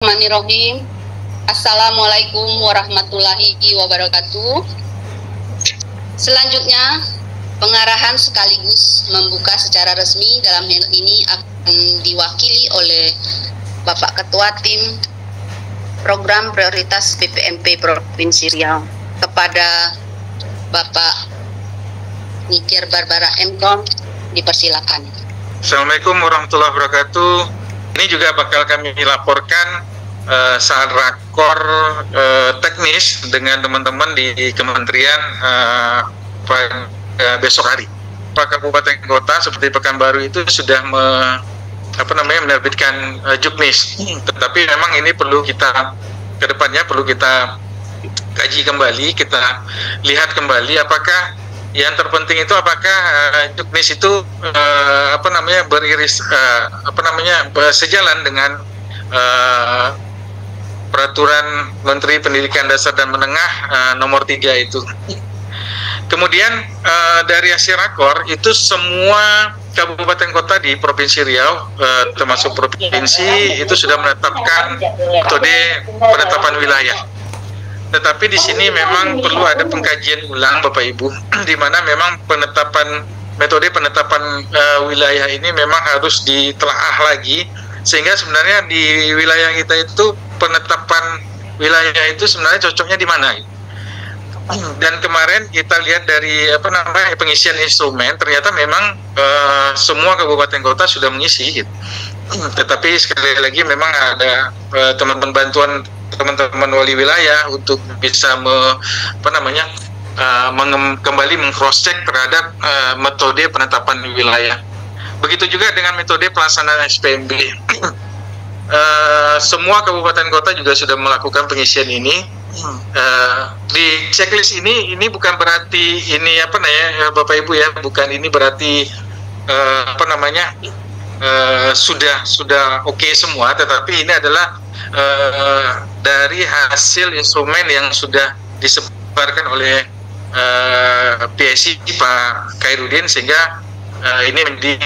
Bismillahirrahmanirrahim. Assalamualaikum warahmatullahi wabarakatuh. Selanjutnya, pengarahan sekaligus membuka secara resmi dalam hal ini akan diwakili oleh Bapak Ketua Tim Program Prioritas BPMP Provinsi Riau kepada Bapak Nikir Barbara M.Com, dipersilakan. Assalamualaikum warahmatullahi wabarakatuh. Ini juga bakal kami laporkan saat rakor teknis dengan teman-teman di kementerian besok hari. Pak Kabupaten Kota seperti Pekanbaru itu sudah menerbitkan juknis. Tetapi memang ini perlu kita kedepannya perlu kita kaji kembali, kita lihat kembali apakah yang terpenting itu apakah juknis itu sejalan dengan peraturan Menteri Pendidikan Dasar dan Menengah nomor 3 itu. Kemudian dari hasil rakor itu semua kabupaten kota di Provinsi Riau termasuk provinsi itu sudah menetapkan metode penetapan wilayah. Tetapi di sini memang perlu ada pengkajian ulang Bapak Ibu, di mana memang metode penetapan wilayah ini memang harus ditelaah lagi, sehingga sebenarnya di wilayah kita itu penetapan wilayah itu sebenarnya cocoknya di mana. Dan kemarin kita lihat dari pengisian instrumen, ternyata memang semua kabupaten kota sudah mengisi. Tetapi sekali lagi memang ada teman-teman bantuan teman-teman wali wilayah untuk bisa kembali meng-cross check terhadap metode penetapan wilayah. Begitu juga dengan metode pelaksanaan SPMB. Semua kabupaten kota juga sudah melakukan pengisian ini. Di checklist ini bukan berarti ini Bapak Ibu ya, bukan ini berarti sudah oke semua, tetapi ini adalah dari hasil instrumen yang sudah disebarkan oleh PSI Pak Khairuddin, sehingga ini menjadi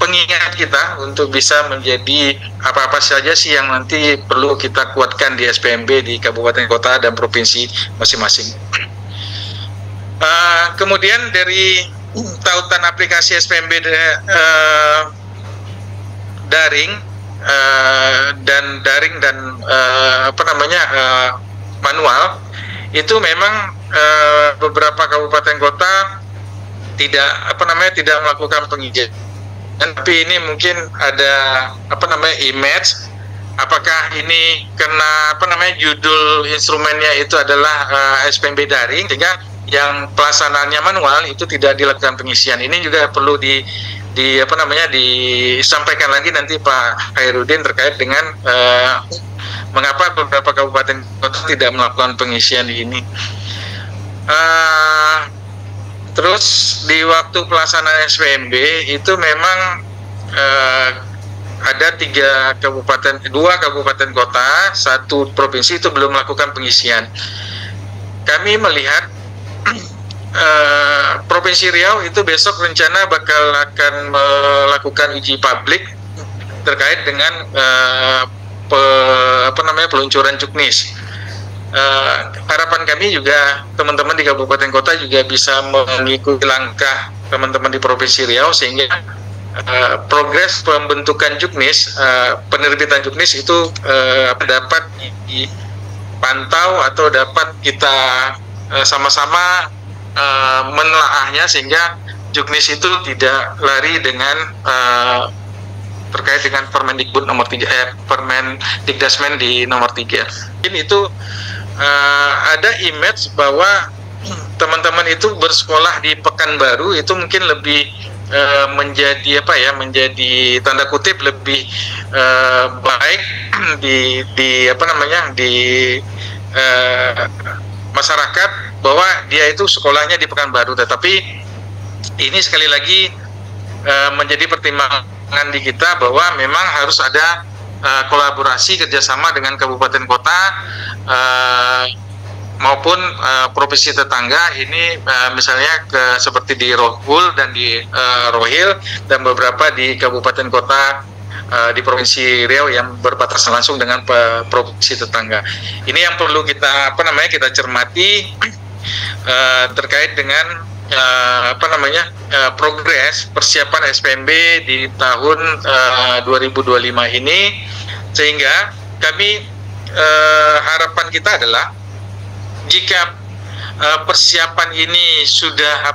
pengingat kita untuk bisa menjadi apa-apa saja sih yang nanti perlu kita kuatkan di SPMB di kabupaten kota dan provinsi masing-masing. Kemudian dari tautan aplikasi SPMB daring dan manual itu memang beberapa kabupaten kota tidak melakukan pengizinan, tapi ini mungkin ada image apakah ini karena judul instrumennya itu adalah SPMB daring sehingga yang pelaksanaannya manual itu tidak dilakukan pengisian. Ini juga perlu disampaikan lagi nanti Pak Khairuddin terkait dengan mengapa beberapa kabupaten kota tidak melakukan pengisian ini. Terus di waktu pelaksanaan SPMB itu memang ada 2 kabupaten kota, 1 provinsi itu belum melakukan pengisian. Kami melihat Provinsi Riau itu besok rencana akan melakukan uji publik terkait dengan peluncuran juknis. Harapan kami juga teman-teman di kabupaten kota juga bisa mengikuti langkah teman-teman di Provinsi Riau, sehingga progres pembentukan juknis, penerbitan juknis itu dapat dipantau atau dapat kita sama-sama menelaahnya, sehingga juknis itu tidak lari dengan terkait dengan Permendikbud nomor 3, Permendikdasmen di nomor 3. Mungkin itu ada image bahwa teman-teman itu bersekolah di Pekanbaru itu mungkin lebih menjadi tanda kutip lebih baik di masyarakat bahwa dia itu sekolahnya di Pekanbaru. Tetapi ini sekali lagi menjadi pertimbangan di kita bahwa memang harus ada kolaborasi kerjasama dengan kabupaten kota maupun provinsi tetangga. Ini misalnya seperti di Rohul dan di Rohil dan beberapa di kabupaten kota di Provinsi Riau yang berbatasan langsung dengan provinsi tetangga. Ini yang perlu kita kita cermati terkait dengan progres persiapan SPMB di tahun 2025 ini, sehingga kami harapan kita adalah jika persiapan ini sudah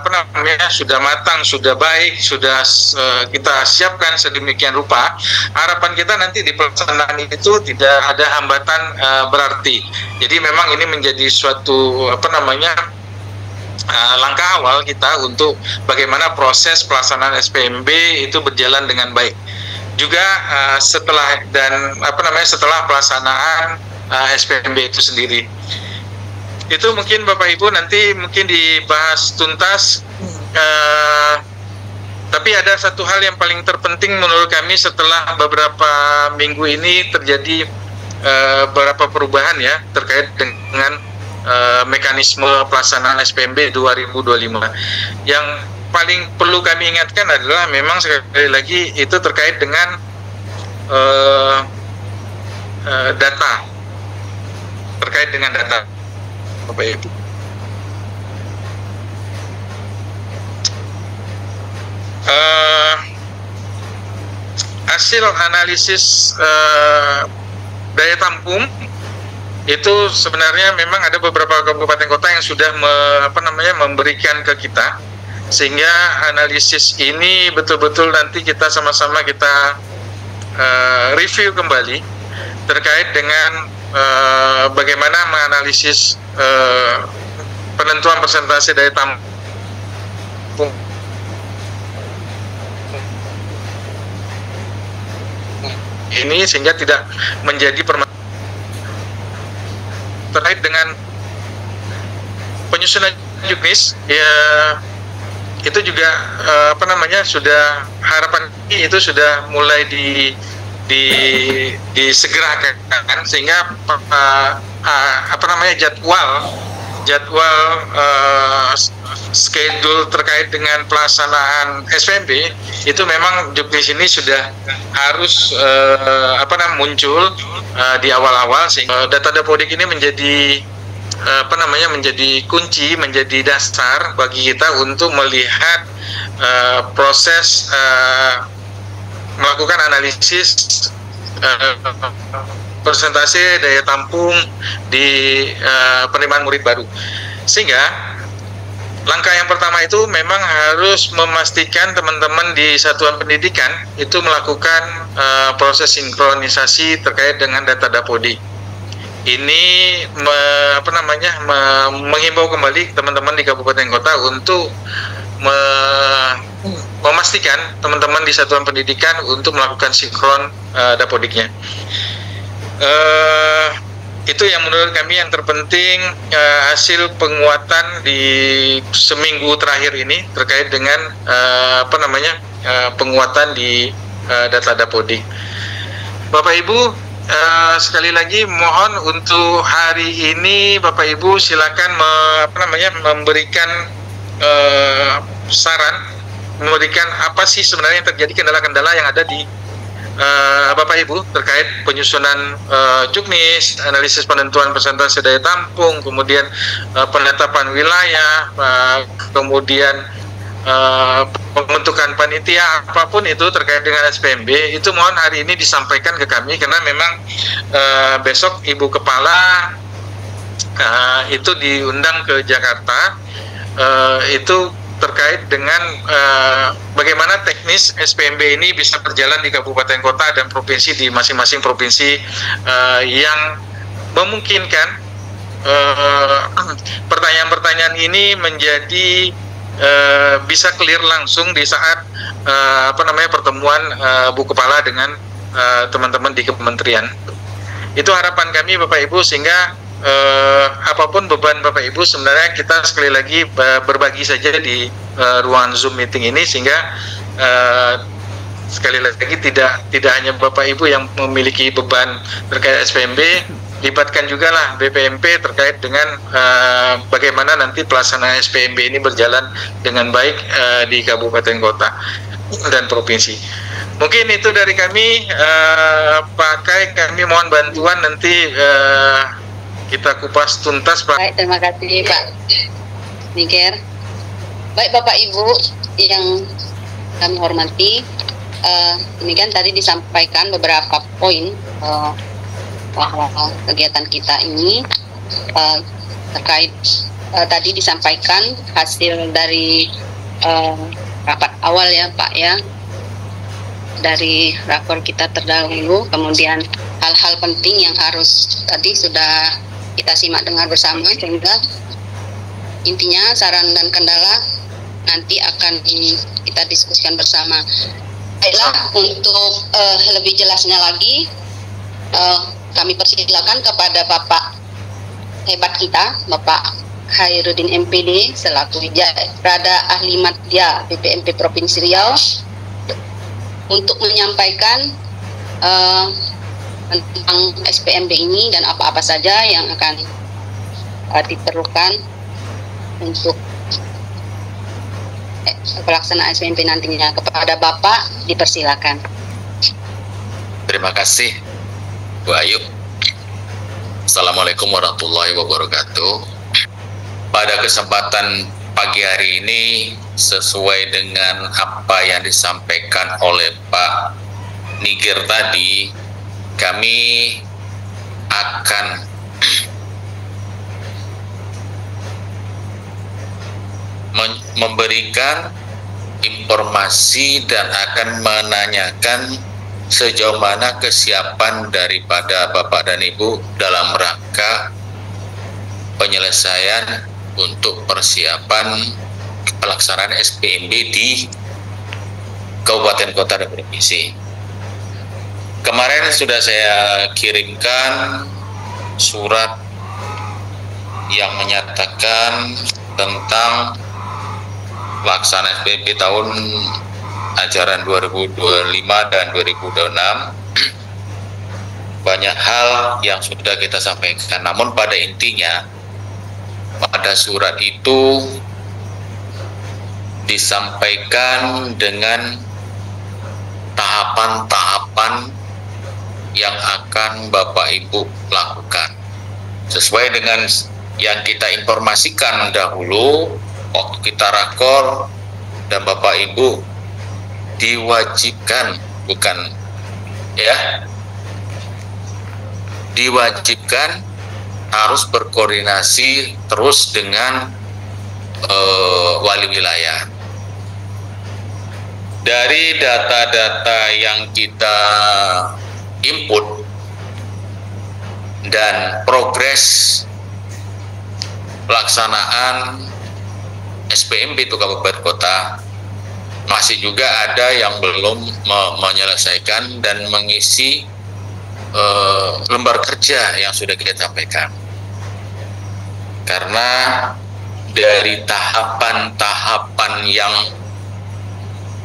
sudah matang, sudah baik, sudah kita siapkan sedemikian rupa, harapan kita nanti di pelaksanaan itu tidak ada hambatan berarti. Jadi memang ini menjadi suatu langkah awal kita untuk bagaimana proses pelaksanaan SPMB itu berjalan dengan baik. Juga setelah pelaksanaan SPMB itu sendiri. Itu mungkin Bapak Ibu nanti mungkin dibahas tuntas. Tapi ada satu hal yang paling terpenting menurut kami setelah beberapa minggu ini terjadi beberapa perubahan ya terkait dengan mekanisme pelaksanaan SPMB 2025. Yang paling perlu kami ingatkan adalah memang sekali lagi itu terkait dengan data, terkait dengan data Bapak Ibu. Hasil analisis daya tampung itu sebenarnya memang ada beberapa kabupaten kota yang sudah memberikan ke kita, sehingga analisis ini betul-betul nanti kita sama-sama kita review kembali terkait dengan bagaimana menganalisis penentuan persentase daya tampung ini, sehingga tidak menjadi permasalahan terkait dengan penyusunan juknis ya. Itu juga sudah harapan itu sudah mulai disegerakan, sehingga jadwal schedule terkait dengan pelaksanaan SPMB itu memang juknis ini sudah harus muncul di awal-awal, sehingga data Dapodik ini menjadi menjadi kunci, menjadi dasar bagi kita untuk melihat proses melakukan analisis persentase daya tampung di penerimaan murid baru. Sehingga langkah yang pertama itu memang harus memastikan teman-teman di satuan pendidikan itu melakukan proses sinkronisasi terkait dengan data Dapodik. Ini menghimbau kembali teman-teman di kabupaten kota untuk memastikan teman-teman di satuan pendidikan untuk melakukan sinkron Dapodiknya. Itu yang menurut kami yang terpenting, hasil penguatan di seminggu terakhir ini terkait dengan penguatan di data Dapodik. Bapak Ibu, sekali lagi mohon untuk hari ini Bapak Ibu silakan memberikan saran, memberikan apa sih sebenarnya yang terjadi, kendala-kendala yang ada di Bapak Ibu terkait penyusunan juknis, analisis penentuan persentase daya tampung, kemudian penetapan wilayah, kemudian pembentukan panitia, apapun itu terkait dengan SPMB, itu mohon hari ini disampaikan ke kami, karena memang besok Ibu Kepala itu diundang ke Jakarta, itu terkait dengan bagaimana teknis SPMB ini bisa berjalan di kabupaten kota dan provinsi, di masing-masing provinsi yang memungkinkan pertanyaan-pertanyaan ini menjadi bisa clear langsung di saat pertemuan Bu Kepala dengan teman-teman di kementerian. Itu harapan kami Bapak Ibu, sehingga apapun beban Bapak Ibu, sebenarnya kita sekali lagi berbagi saja di ruangan Zoom meeting ini, sehingga sekali lagi tidak hanya Bapak Ibu yang memiliki beban terkait SPMB, libatkan juga lah BPMP terkait dengan bagaimana nanti pelaksanaan SPMB ini berjalan dengan baik di kabupaten kota dan provinsi. Mungkin itu dari kami, Pak Kai, kami mohon bantuan nanti kita kupas tuntas, Pak. Baik, terima kasih Pak Niger. Baik Bapak Ibu yang kami hormati, ini kan tadi disampaikan beberapa poin bahwa kegiatan kita ini terkait tadi disampaikan hasil dari rapat awal ya Pak ya, dari rakor kita terdahulu, kemudian hal-hal penting yang harus tadi sudah kita simak dengar bersama, sehingga intinya saran dan kendala nanti akan kita diskusikan bersama. Baiklah, untuk lebih jelasnya lagi, kami persilakan kepada Bapak hebat kita, Bapak Khairuddin MPD selaku Rada Ahli Madya BPMP Provinsi Riau, untuk menyampaikan tentang SPMB ini dan apa-apa saja yang akan diperlukan untuk pelaksanaan SPMB nantinya. Kepada Bapak dipersilakan. Terima kasih Bu Ayu. Assalamualaikum warahmatullahi wabarakatuh. Pada kesempatan pagi hari ini, sesuai dengan apa yang disampaikan oleh Pak Niger tadi, kami akan memberikan informasi dan akan menanyakan sejauh mana kesiapan daripada Bapak dan Ibu dalam rangka penyelesaian untuk persiapan pelaksanaan SPMB di Kabupaten Kota dan Provinsi. Kemarin sudah saya kirimkan surat yang menyatakan tentang pelaksanaan SPMB tahun ajaran 2025 dan 2026. Banyak hal yang sudah kita sampaikan, namun pada intinya pada surat itu disampaikan dengan tahapan-tahapan yang akan Bapak Ibu lakukan sesuai dengan yang kita informasikan dahulu waktu kita rakor, dan Bapak Ibu diwajibkan, bukan ya, diwajibkan harus berkoordinasi terus dengan wali wilayah. Dari data-data yang kita input dan progres pelaksanaan SPMB itu kabupaten kota, masih juga ada yang belum menyelesaikan dan mengisi lembar kerja yang sudah kita sampaikan. Karena dari tahapan-tahapan yang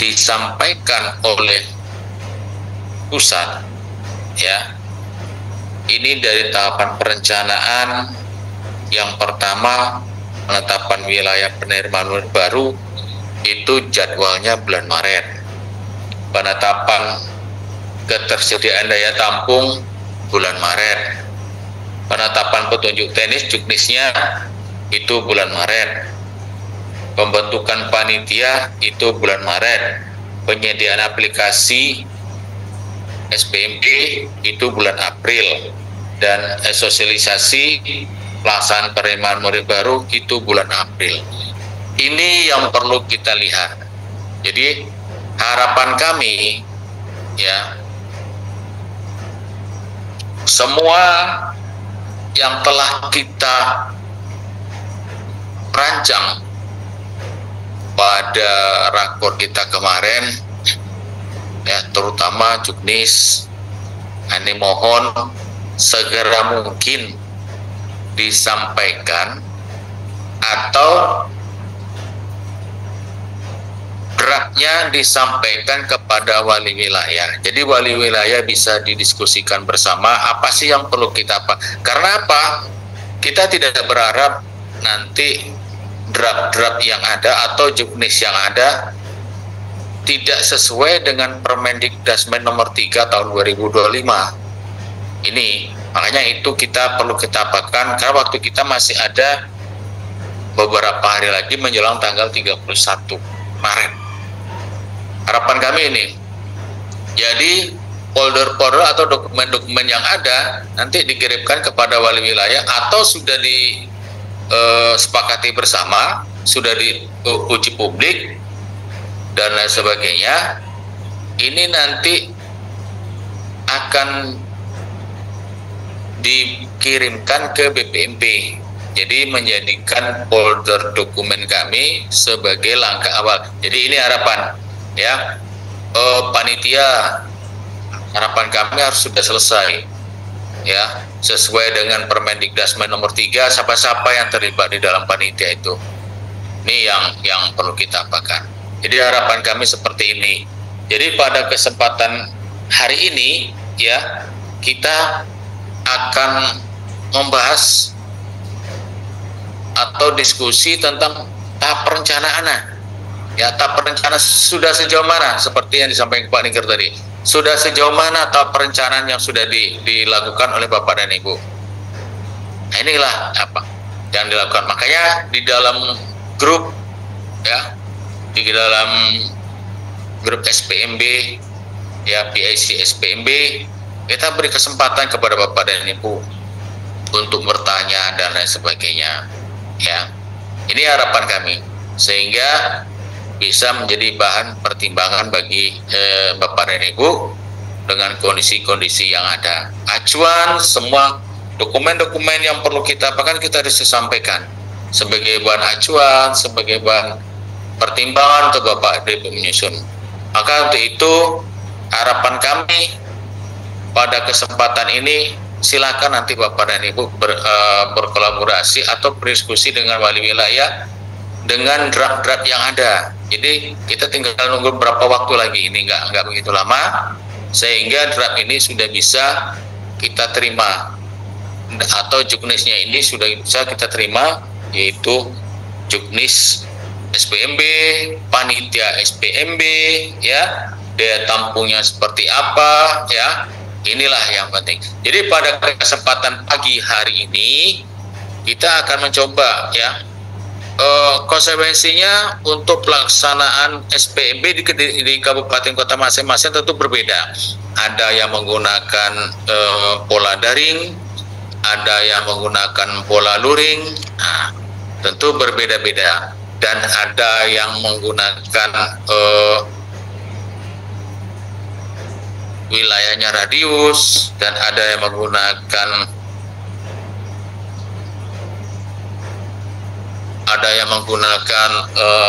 disampaikan oleh pusat, ya, ini dari tahapan perencanaan. Yang pertama, penetapan wilayah penerimaan baru itu jadwalnya bulan Maret. Penetapan ketersediaan daya tampung bulan Maret. Penetapan petunjuk teknis juknisnya itu bulan Maret. Pembentukan panitia itu bulan Maret. Penyediaan aplikasi SPMB itu bulan April, dan sosialisasi pelaksanaan penerimaan murid baru itu bulan April. Ini yang perlu kita lihat. Jadi harapan kami, ya, semua yang telah kita rancang pada rakor kita kemarin, ya, terutama juknis, ini mohon segera mungkin disampaikan atau draftnya disampaikan kepada wali wilayah. Jadi wali wilayah bisa didiskusikan bersama apa sih yang perlu kita apa. Karena apa? Kita tidak berharap nanti draft-draft yang ada atau juknis yang ada tidak sesuai dengan Permendikdasmen nomor 3 tahun 2025. Ini makanya itu kita perlu kita apakan, karena waktu kita masih ada beberapa hari lagi menjelang tanggal 31 Maret. Harapan kami ini, jadi folder-folder atau dokumen-dokumen yang ada nanti dikirimkan kepada wali wilayah atau sudah disepakati bersama, sudah diuji publik dan lain sebagainya. Ini nanti akan dikirimkan ke BPMP. Jadi menjadikan folder dokumen kami sebagai langkah awal. Jadi ini harapan ya, panitia, harapan kami harus sudah selesai ya, sesuai dengan Permendikdasmen nomor 3, siapa-siapa yang terlibat di dalam panitia itu. Ini yang perlu kita apakan. Jadi harapan kami seperti ini. Jadi pada kesempatan hari ini ya, kita akan membahas atau diskusi tentang tahap perencanaan. Ya, tahap perencanaan sudah sejauh mana, seperti yang disampaikan Pak Ningger tadi. Sudah sejauh mana tahap perencanaan yang sudah dilakukan oleh Bapak dan Ibu. Nah, inilah apa yang dilakukan. Makanya di dalam grup ya, di dalam grup SPMB ya, PIC SPMB, kita beri kesempatan kepada Bapak dan Ibu untuk bertanya dan lain sebagainya ya. Ini harapan kami sehingga bisa menjadi bahan pertimbangan bagi Bapak dan Ibu dengan kondisi-kondisi yang ada. Acuan semua dokumen-dokumen yang perlu kita apakan, kita harus sampaikan sebagai bahan acuan, sebagai bahan pertimbangan untuk Bapak dan Ibu menyusun. Maka untuk itu harapan kami pada kesempatan ini, silakan nanti Bapak dan Ibu berkolaborasi atau berdiskusi dengan wali wilayah dengan draft-draft yang ada. Jadi kita tinggal nunggu berapa waktu lagi, ini nggak begitu lama, sehingga draft ini sudah bisa kita terima atau juknisnya ini sudah bisa kita terima, yaitu juknis SPMB, panitia SPMB ya, daya tampungnya seperti apa ya. Inilah yang penting. Jadi pada kesempatan pagi hari ini kita akan mencoba ya, konsekuensinya untuk pelaksanaan SPMB di kabupaten kota masing-masing tentu berbeda. Ada yang menggunakan pola daring, ada yang menggunakan pola luring, nah, tentu berbeda-beda. Dan ada yang menggunakan wilayahnya radius, dan ada yang menggunakan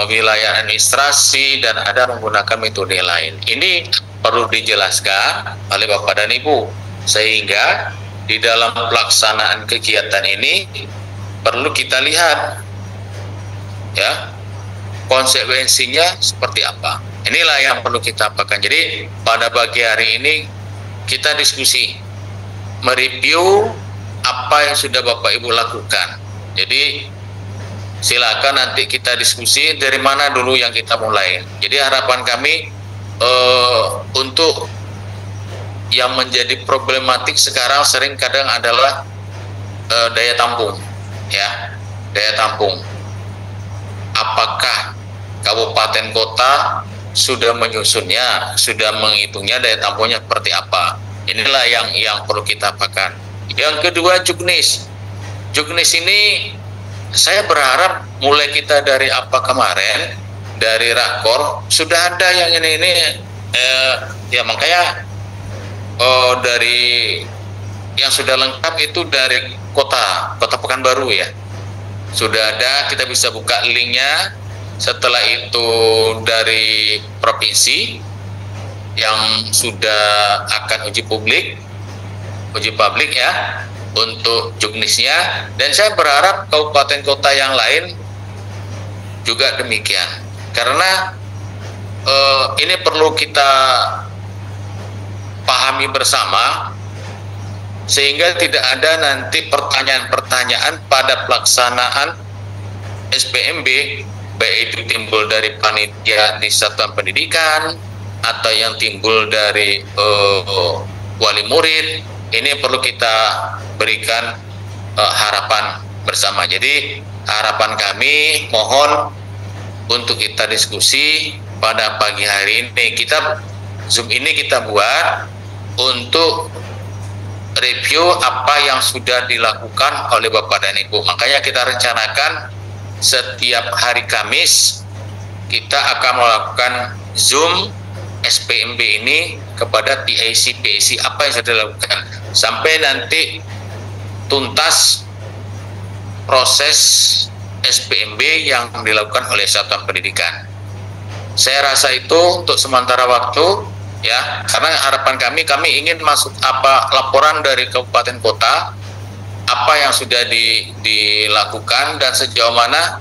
wilayah administrasi, dan ada menggunakan metode lain. Ini perlu dijelaskan oleh Bapak dan Ibu, sehingga di dalam pelaksanaan kegiatan ini perlu kita lihat ya, konsekuensinya seperti apa. Inilah yang perlu kita apakan. Jadi pada pagi hari ini kita diskusi, mereview apa yang sudah Bapak Ibu lakukan. Jadi silakan nanti kita diskusi dari mana dulu yang kita mulai. Jadi harapan kami untuk yang menjadi problematik sekarang sering kadang adalah daya tampung ya, daya tampung. Apakah kabupaten kota sudah menyusunnya, sudah menghitungnya daya tampungnya seperti apa? Inilah yang perlu kita apakan. Yang kedua, juknis. Juknis ini saya berharap mulai kita dari apa kemarin, dari Rakor sudah ada yang ini ya, makanya dari yang sudah lengkap itu dari kota Pekanbaru ya, sudah ada, kita bisa buka linknya. Setelah itu dari provinsi yang sudah akan uji publik ya untuk juknisnya, dan saya berharap kabupaten kota yang lain juga demikian, karena ini perlu kita pahami bersama sehingga tidak ada nanti pertanyaan-pertanyaan pada pelaksanaan SPMB baik itu timbul dari panitia di satuan pendidikan atau yang timbul dari wali murid, ini perlu kita berikan harapan bersama. Jadi harapan kami mohon untuk kita diskusi pada pagi hari ini. Zoom ini kita buat untuk review apa yang sudah dilakukan oleh Bapak dan Ibu. Makanya kita rencanakan setiap hari Kamis kita akan melakukan Zoom SPMB ini kepada TIC, PIC, apa yang sudah dilakukan sampai nanti tuntas proses SPMB yang dilakukan oleh satuan pendidikan. Saya rasa itu untuk sementara waktu, ya, karena harapan kami ingin masuk laporan dari kabupaten kota, apa yang sudah dilakukan dan sejauh mana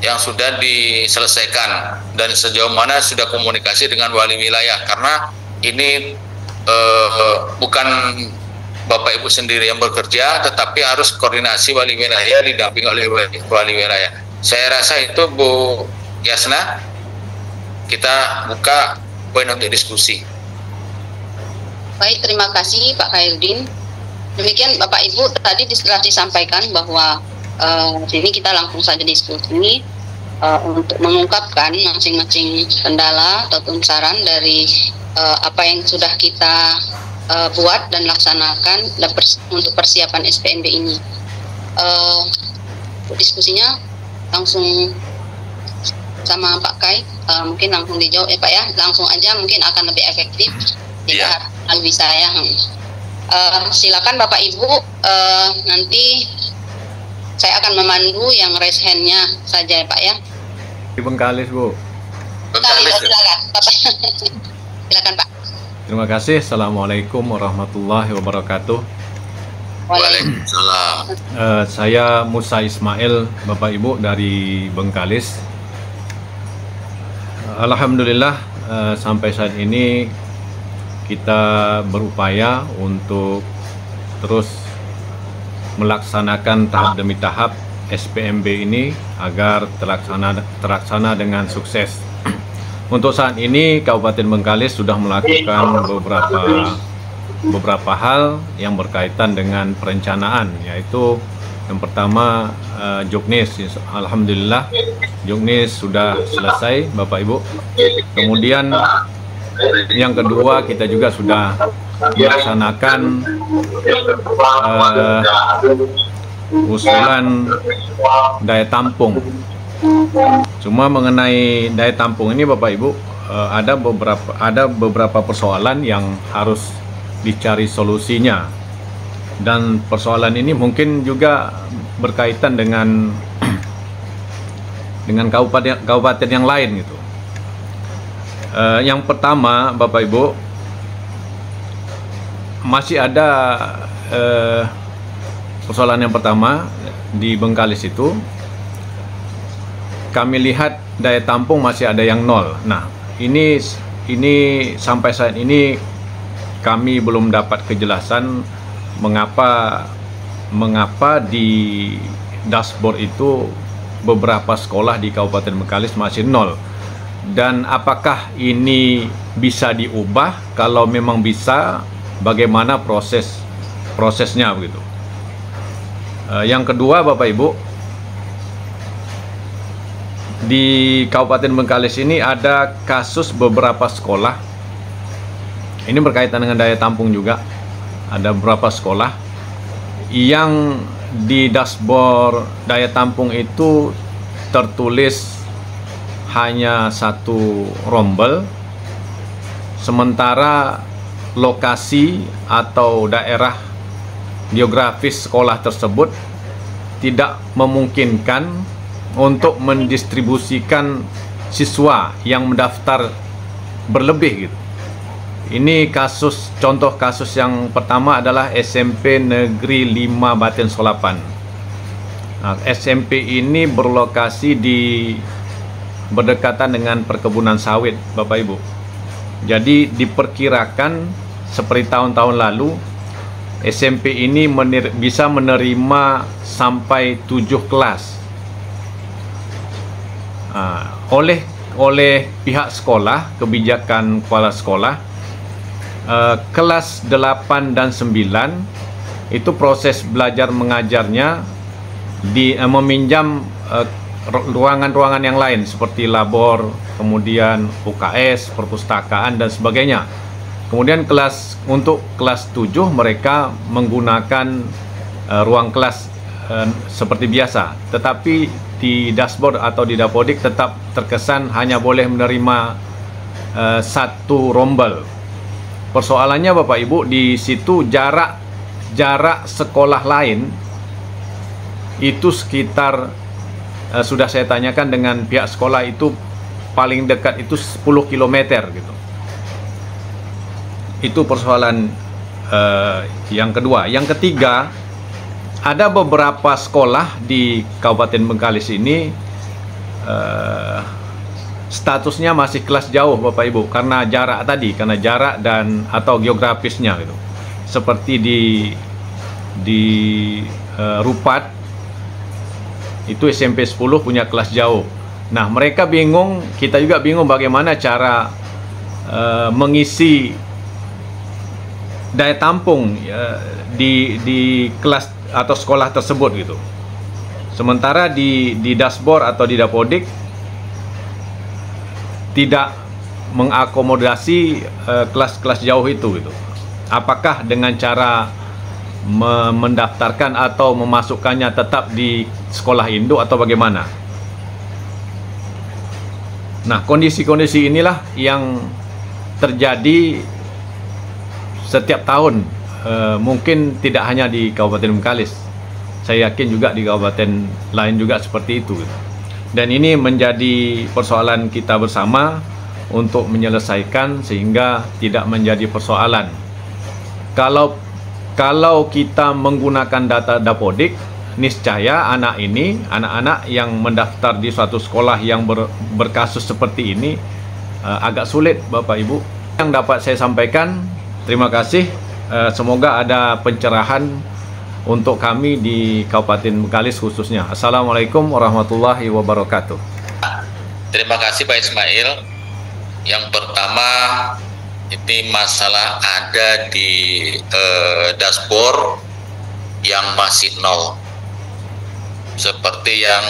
yang sudah diselesaikan dan sejauh mana sudah komunikasi dengan wali wilayah, karena ini bukan Bapak Ibu sendiri yang bekerja, tetapi harus koordinasi wali wilayah didampingi oleh wali wilayah. Saya rasa itu Bu Yasna, kita buka poin untuk diskusi. Baik, terima kasih Pak Khairuddin. Demikian Bapak Ibu, tadi telah disampaikan bahwa sini kita langsung saja diskusi untuk mengungkapkan masing-masing kendala ataupun saran dari apa yang sudah kita buat dan laksanakan untuk persiapan SPMB ini. Diskusinya langsung sama Pak Kai, mungkin langsung dijawab ya Pak ya, langsung aja mungkin akan lebih efektif. Tidak lebih saya. Silakan Bapak Ibu, nanti saya akan memandu yang raise hand-nya saja ya Pak ya. Di Bengkalis Bu. Bengkalis. Silakan Pak. Terima kasih. Assalamualaikum warahmatullahi wabarakatuh. Waalaikumsalam. Saya Musa Ismail, Bapak Ibu dari Bengkalis. Alhamdulillah sampai saat ini kita berupaya untuk terus melaksanakan tahap demi tahap SPMB ini agar terlaksana dengan sukses. Untuk saat ini Kabupaten Bengkalis sudah melakukan beberapa hal yang berkaitan dengan perencanaan, yaitu yang pertama Juknis. Alhamdulillah Juknis sudah selesai Bapak Ibu. Kemudian yang kedua kita juga sudah melaksanakan usulan daya tampung. Cuma mengenai daya tampung ini Bapak Ibu, ada beberapa persoalan yang harus dicari solusinya, dan persoalan ini mungkin juga berkaitan dengan kabupaten yang lain gitu. Yang pertama Bapak Ibu, masih ada persoalan yang pertama di Bengkalis itu, kami lihat daya tampung masih ada yang nol. Nah, ini sampai saat ini kami belum dapat kejelasan mengapa di dashboard itu beberapa sekolah di Kabupaten Bengkalis masih nol, dan apakah ini bisa diubah? Kalau memang bisa, bagaimana prosesnya begitu. Yang kedua Bapak Ibu, di Kabupaten Bengkalis ini ada kasus beberapa sekolah, ini berkaitan dengan daya tampung juga. Ada beberapa sekolah yang di dashboard daya tampung itu tertulis hanya satu rombel, sementara lokasi atau daerah geografis sekolah tersebut tidak memungkinkan untuk mendistribusikan siswa yang mendaftar berlebih gitu. Ini contoh kasus yang pertama adalah SMP Negeri 5 Batin Solapan. Nah, SMP ini berlokasi berdekatan dengan perkebunan sawit Bapak Ibu. Jadi diperkirakan seperti tahun-tahun lalu, SMP ini bisa menerima sampai 7 kelas. oleh pihak sekolah, kebijakan kepala sekolah, kelas 8 dan 9 itu proses belajar mengajarnya meminjam ruangan-ruangan yang lain seperti labor, kemudian UKS, perpustakaan dan sebagainya. Kemudian untuk kelas 7 mereka menggunakan ruang kelas seperti biasa, tetapi di dashboard atau di Dapodik tetap terkesan hanya boleh menerima satu rombel. Persoalannya Bapak Ibu, di situ jarak sekolah lain itu sekitar sudah saya tanyakan dengan pihak sekolah, itu paling dekat itu 10 km gitu. Itu persoalan yang kedua. Yang ketiga, ada beberapa sekolah di Kabupaten Bengkalis ini statusnya masih kelas jauh Bapak Ibu, karena jarak dan atau geografisnya gitu. Seperti di Rupat itu SMP 10 punya kelas jauh. Nah, mereka bingung, kita juga bingung bagaimana cara mengisi daya tampung di kelas atau sekolah tersebut gitu. Sementara di dashboard atau di Dapodik tidak mengakomodasi kelas-kelas jauh itu gitu. Apakah dengan cara mendaftarkan atau memasukkannya tetap di sekolah induk atau bagaimana? Nah, kondisi-kondisi inilah yang terjadi setiap tahun. Mungkin tidak hanya di Kabupaten Bengkalis, saya yakin juga di kabupaten lain juga seperti itu. Dan ini menjadi persoalan kita bersama untuk menyelesaikan sehingga tidak menjadi persoalan. Kalau kita menggunakan data Dapodik, niscaya anak-anak yang mendaftar di suatu sekolah yang berkasus seperti ini agak sulit Bapak Ibu. Yang dapat saya sampaikan, terima kasih. Semoga ada pencerahan untuk kami di Kabupaten Bengkalis khususnya. Assalamualaikum warahmatullahi wabarakatuh. Terima kasih Pak Ismail. Yang pertama, ini masalah ada di dashboard yang masih nol. Seperti yang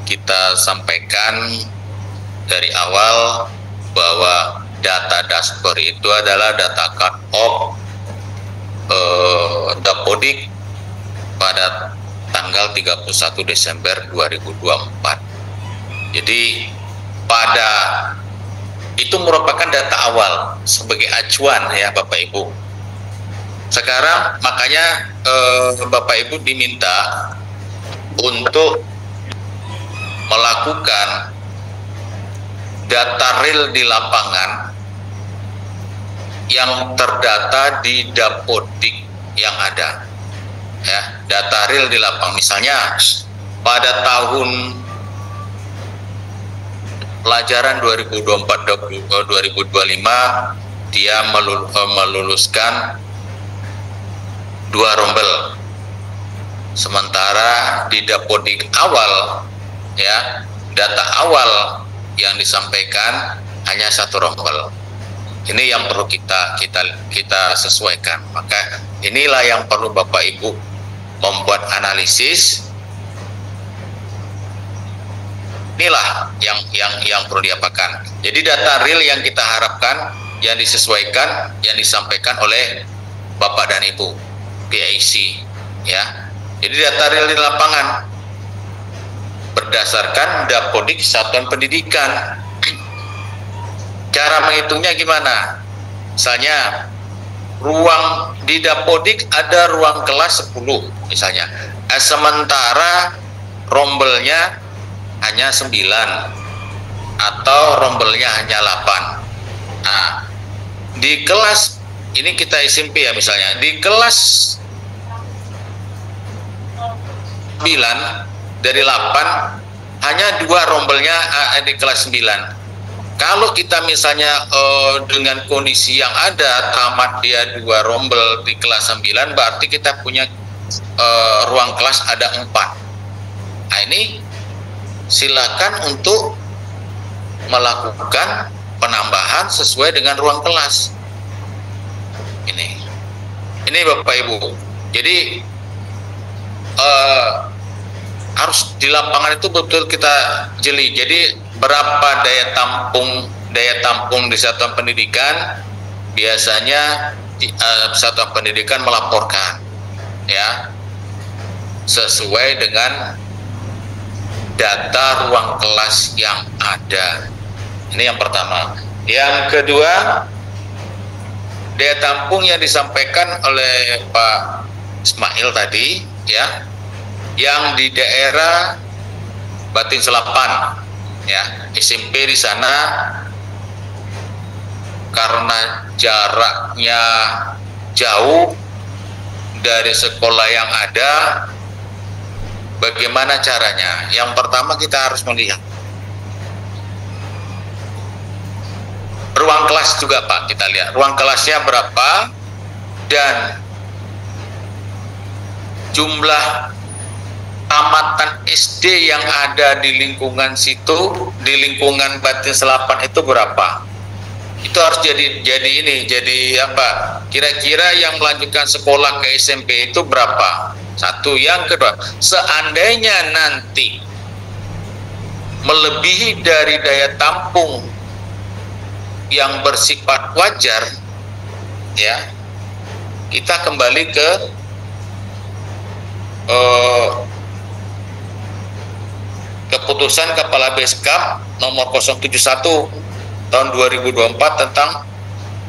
kita sampaikan dari awal bahwa data dashboard itu adalah data cut-off Dapodik pada tanggal 31 Desember 2024. Jadi itu merupakan data awal sebagai acuan ya Bapak Ibu. Sekarang makanya Bapak Ibu diminta untuk melakukan data real di lapangan yang terdata di Dapodik yang ada, ya, data real di lapangan. Misalnya pada tahun pelajaran 2024-2025 dia meluluskan 2 rombel, sementara di Dapodik awal, ya, data awal yang disampaikan hanya 1 rombel. Ini yang perlu kita sesuaikan. Maka inilah yang perlu Bapak Ibu membuat analisis. Inilah yang perlu diapakan. Jadi data real yang kita harapkan, yang disesuaikan, yang disampaikan oleh Bapak dan Ibu PIC, ya. Jadi data real di lapangan berdasarkan Dapodik Satuan Pendidikan. Cara menghitungnya gimana? Misalnya ruang di Dapodik ada ruang kelas 10 misalnya, sementara rombelnya hanya 9 atau rombelnya hanya 8. Nah, di kelas ini kita SMP ya, misalnya di kelas 9 dari 8 hanya 2 rombelnya di kelas 9. Kalau kita misalnya dengan kondisi yang ada tamat dia 2 rombel di kelas 9, berarti kita punya ruang kelas ada 4. Nah, ini silakan untuk melakukan penambahan sesuai dengan ruang kelas. Ini Bapak Ibu. Jadi harus di lapangan itu betul kita jeli. Jadi berapa daya tampung di satuan pendidikan, biasanya satuan pendidikan melaporkan, ya, sesuai dengan data ruang kelas yang ada. Ini yang pertama. Yang kedua, daya tampung yang disampaikan oleh Pak Ismail tadi, ya, yang di daerah Batin Selapan, ya, SMP di sana karena jaraknya jauh dari sekolah yang ada. Bagaimana caranya? Yang pertama kita harus melihat ruang kelas juga, Pak. Kita lihat ruang kelasnya berapa dan jumlah tamatan SD yang ada di lingkungan situ, di lingkungan Batin Selapan itu berapa? Itu harus jadi apa? Kira-kira yang melanjutkan sekolah ke SMP itu berapa? Satu. Yang kedua, seandainya nanti melebihi dari daya tampung yang bersifat wajar, ya, kita kembali ke keputusan Kepala Beskap nomor 071 tahun 2024 tentang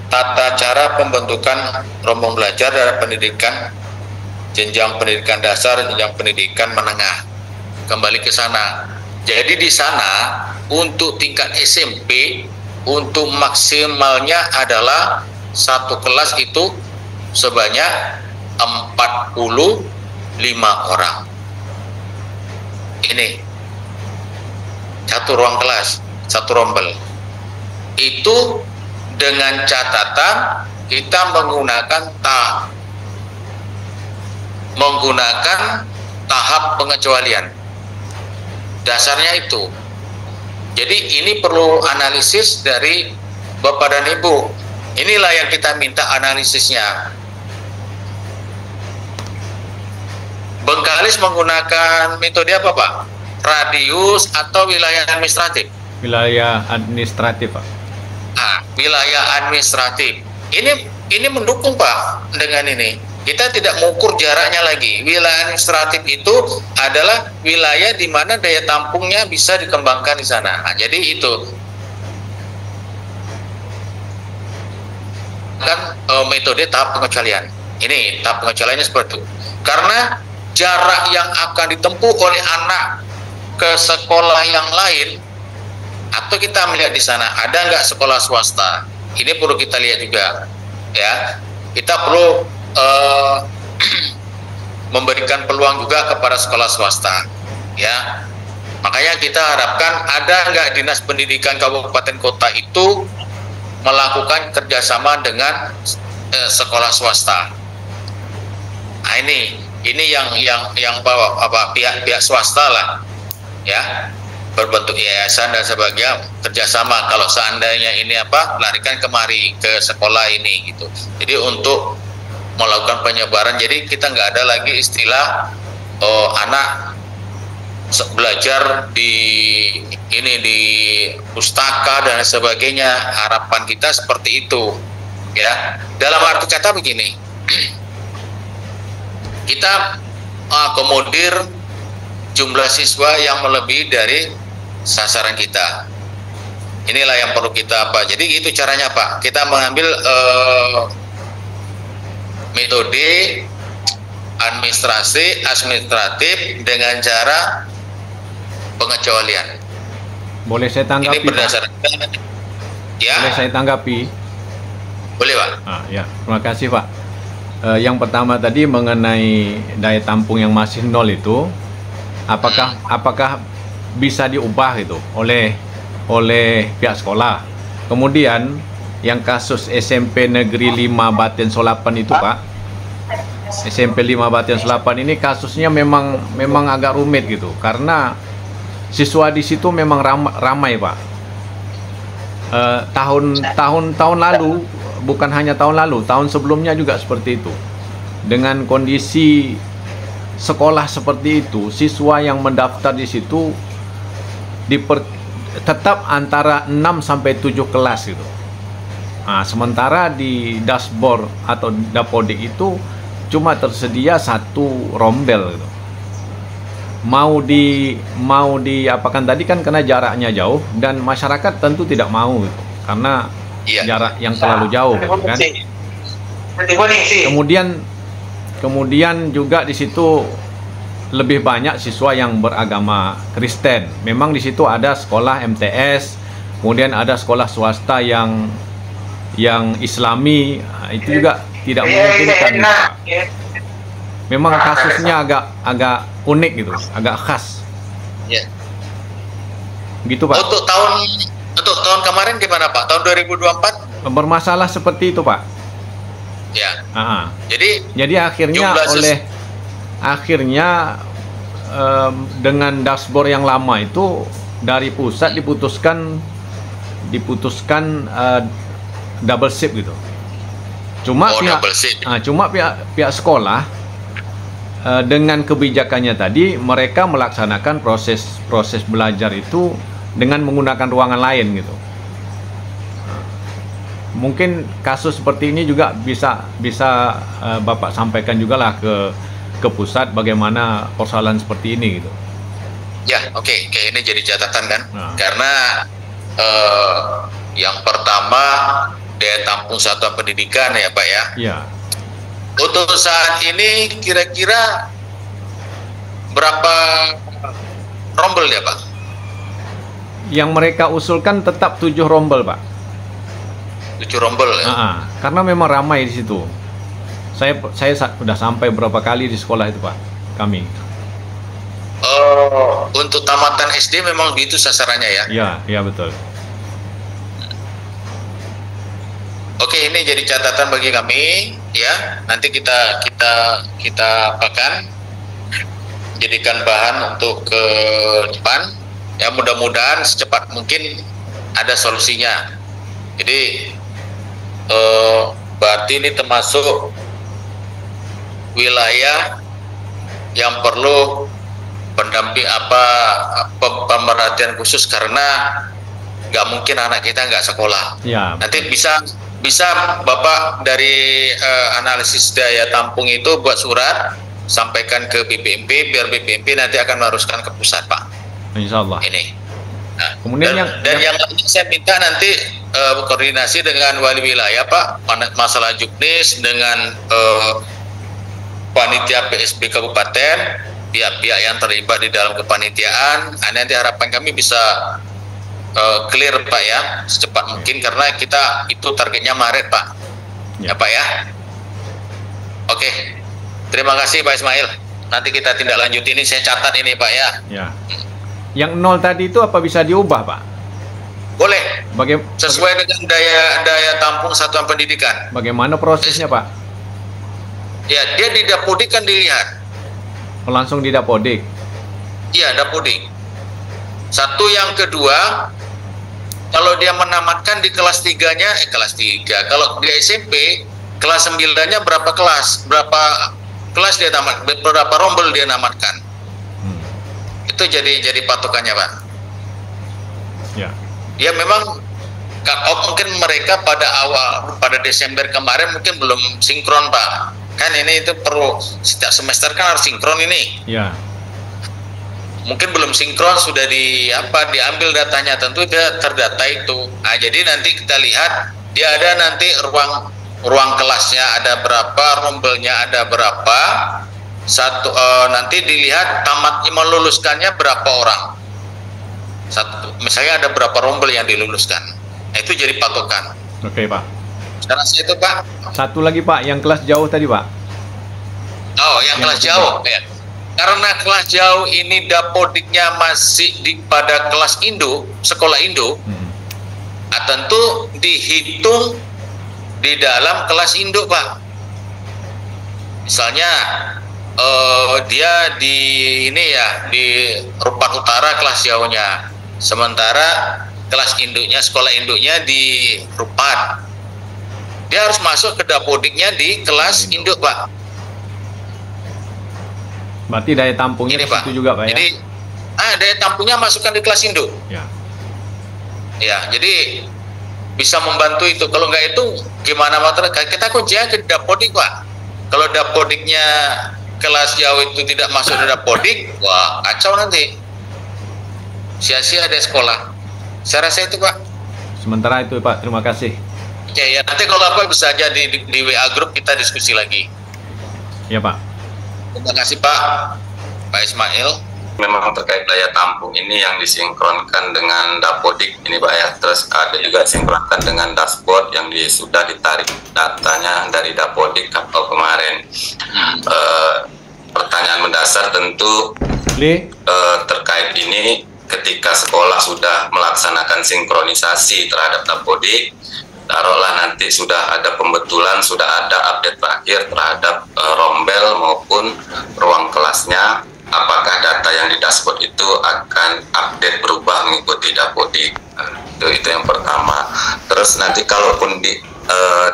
tata cara pembentukan rombongan belajar dalam pendidikan jenjang pendidikan dasar, jenjang pendidikan menengah. Kembali ke sana. Jadi di sana untuk tingkat SMP, untuk maksimalnya adalah satu kelas itu sebanyak 45 orang. Ini satu ruang kelas, satu rombel. Itu dengan catatan kita menggunakan tahap pengecualian. Dasarnya itu. Jadi ini perlu analisis dari Bapak dan Ibu. Inilah yang kita minta analisisnya. Bengkalis menggunakan metode apa, Pak? Radius atau wilayah administratif? Wilayah administratif, Pak. Nah, wilayah administratif. Ini mendukung, Pak, dengan ini. Kita tidak mengukur jaraknya lagi. Wilayah administratif itu adalah wilayah di mana daya tampungnya bisa dikembangkan di sana. Nah, jadi itu kan metode tahap pengecualian. Ini tahap pengecualiannya seperti itu. Karena jarak yang akan ditempuh oleh anak ke sekolah yang lain, atau kita melihat di sana ada nggak sekolah swasta. Ini perlu kita lihat juga, ya. Kita perlu memberikan peluang juga kepada sekolah swasta, ya. Makanya kita harapkan ada nggak Dinas Pendidikan Kabupaten Kota itu melakukan kerjasama dengan sekolah swasta. Nah, ini yang pihak swasta lah, ya, berbentuk yayasan dan sebagainya kerjasama. Kalau seandainya ini larikan kemari ke sekolah ini gitu. Jadi untuk melakukan penyebaran, jadi kita nggak ada lagi istilah anak belajar di pustaka dan sebagainya. Harapan kita seperti itu, ya. Dalam arti kata begini, kita akomodir jumlah siswa yang melebihi dari sasaran kita. Inilah yang perlu kita jadi itu caranya, Pak. Kita mengambil metode administratif dengan cara pengecualian. Boleh saya tanggapi? Ini berdasarkan, ya. Boleh saya tanggapi? Boleh, Pak. Ya, terima kasih, Pak. Yang pertama tadi mengenai daya tampung yang masih nol itu, apakah bisa diubah itu oleh pihak sekolah? Kemudian yang kasus SMP Negeri 5 Batin Solapan itu, Pak, SMP 5 Batin Solapan ini kasusnya memang agak rumit gitu, karena siswa di situ memang ramai Pak. Tahun lalu, bukan hanya tahun lalu, tahun sebelumnya juga seperti itu. Dengan kondisi sekolah seperti itu, siswa yang mendaftar di situ tetap antara 6 sampai 7 kelas gitu. Nah, sementara di dashboard atau dapodik itu cuma tersedia 1 rombel gitu. Mau diapakan tadi kan karena jaraknya jauh dan masyarakat tentu tidak mau gitu, karena jarak yang terlalu jauh gitu kan. Kemudian juga di situ lebih banyak siswa yang beragama Kristen. Memang di situ ada sekolah MTS, kemudian ada sekolah swasta yang Islami, itu juga tidak memungkinkan. Memang kasusnya agak unik gitu, agak khas. Ya. Gitu Pak. Untuk tahun kemarin gimana Pak? Tahun 2024? Bermasalah seperti itu Pak. Ya. Jadi akhirnya dengan dashboard yang lama itu dari pusat diputuskan double shift gitu. Cuma pihak sekolah dengan kebijakannya tadi, mereka melaksanakan proses belajar itu dengan menggunakan ruangan lain gitu. Mungkin kasus seperti ini juga bisa Bapak sampaikan juga lah ke pusat bagaimana persoalan seperti ini gitu. Ya, oke, ini jadi catatan kan, karena yang pertama daya tampung satuan pendidikan ya Pak ya. Iya. Untuk saat ini kira-kira berapa rombel ya Pak? Yang mereka usulkan tetap 7 rombel Pak. 7 rombel ya? Karena memang ramai di situ. Saya sudah sampai berapa kali di sekolah itu Pak, kami. Untuk tamatan SD memang begitu sasarannya ya? Iya betul. Oke, ini jadi catatan bagi kami ya. Nanti kita apakan, jadikan bahan untuk ke depan. Ya, mudah-mudahan secepat mungkin ada solusinya. Jadi berarti ini termasuk wilayah yang perlu pemerhatian khusus, karena nggak mungkin anak kita nggak sekolah. Ya. Nanti bisa Bapak dari analisis daya tampung itu buat surat, sampaikan ke BPMP, biar BPMP nanti akan meneruskan ke pusat Pak. Insya Allah. Ini. Nah, kemudian yang lainnya saya minta nanti koordinasi dengan wali wilayah Pak, masalah juknis dengan panitia PSB Kabupaten, pihak-pihak yang terlibat di dalam kepanitiaan. Nanti harapan kami bisa clear Pak ya, secepat mungkin, karena kita itu targetnya Maret Pak. Ya Pak ya. Oke. Terima kasih Pak Ismail. Nanti kita tindak lanjut ini, saya catat ini Pak ya. Ya. Yang 0 tadi itu apa bisa diubah Pak? Boleh. Sesuai dengan daya tampung satuan pendidikan. Bagaimana prosesnya Pak? Ya, dia di dapodik kan dilihat. Langsung di dapodik? Iya, dapodik. Satu, yang kedua, kalau dia menamatkan di kelas 3-nya, kelas 3. Kalau di SMP, kelas 9-nya berapa kelas? Berapa kelas dia tamat? Berapa rombel dia namatkan? Itu jadi patokannya Pak. Ya. Ya memang mungkin mereka pada Desember kemarin mungkin belum sinkron Pak. Kan ini itu perlu setiap semester kan harus sinkron ini. Ya. Mungkin belum sinkron, sudah diambil datanya, tentu dia terdata itu. Nah, jadi nanti kita lihat dia ada nanti ruang kelasnya ada berapa, rombelnya ada berapa. Nanti dilihat meluluskannya berapa orang. Misalnya ada berapa rombel yang diluluskan. Nah, itu jadi patokan. Oke Pak. Sekarang itu Pak. Satu lagi Pak, yang kelas jauh tadi Pak. Oh, yang kelas jauh ya. Karena kelas jauh ini dapodiknya masih pada kelas Indo, sekolah Indo. Tentu dihitung di dalam kelas induk Pak. Misalnya dia di ini ya di Rupat Utara kelas jauhnya, sementara kelas induknya, sekolah induknya di Rupat. Dia harus masuk ke dapodiknya di kelas induk, Pak. Berarti daya tampungnya Ini, di Pak. situ juga, Pak, ya? Jadi daya tampungnya masukkan di kelas induk. Ya. Ya, jadi bisa membantu itu. Kalau nggak itu gimana motor? Kita kuncinya ke dapodik, Pak. Kalau dapodiknya kelas jauh itu tidak masuk ke dapodik, wah kacau nanti. Sia-sia ada sekolah. Saya rasa itu, Pak. Sementara itu, Pak. Terima kasih. Ya, nanti kalau apa bisa aja di WA grup kita diskusi lagi. Ya, Pak. Terima kasih, Pak. Pak Ismail. Memang terkait daya tampung ini yang disinkronkan dengan dapodik ini, Pak, ya. Terus ada juga sinkronkan dengan dashboard yang sudah ditarik datanya dari dapodik kapal kemarin. Pertanyaan mendasar tentu terkait ini, ketika sekolah sudah melaksanakan sinkronisasi terhadap dapodik, taruhlah nanti sudah ada pembetulan, sudah ada update terakhir terhadap rombel maupun ruang kelasnya, apakah data yang di dashboard itu akan update berubah mengikuti dapodik? Itu yang pertama. Terus nanti kalaupun di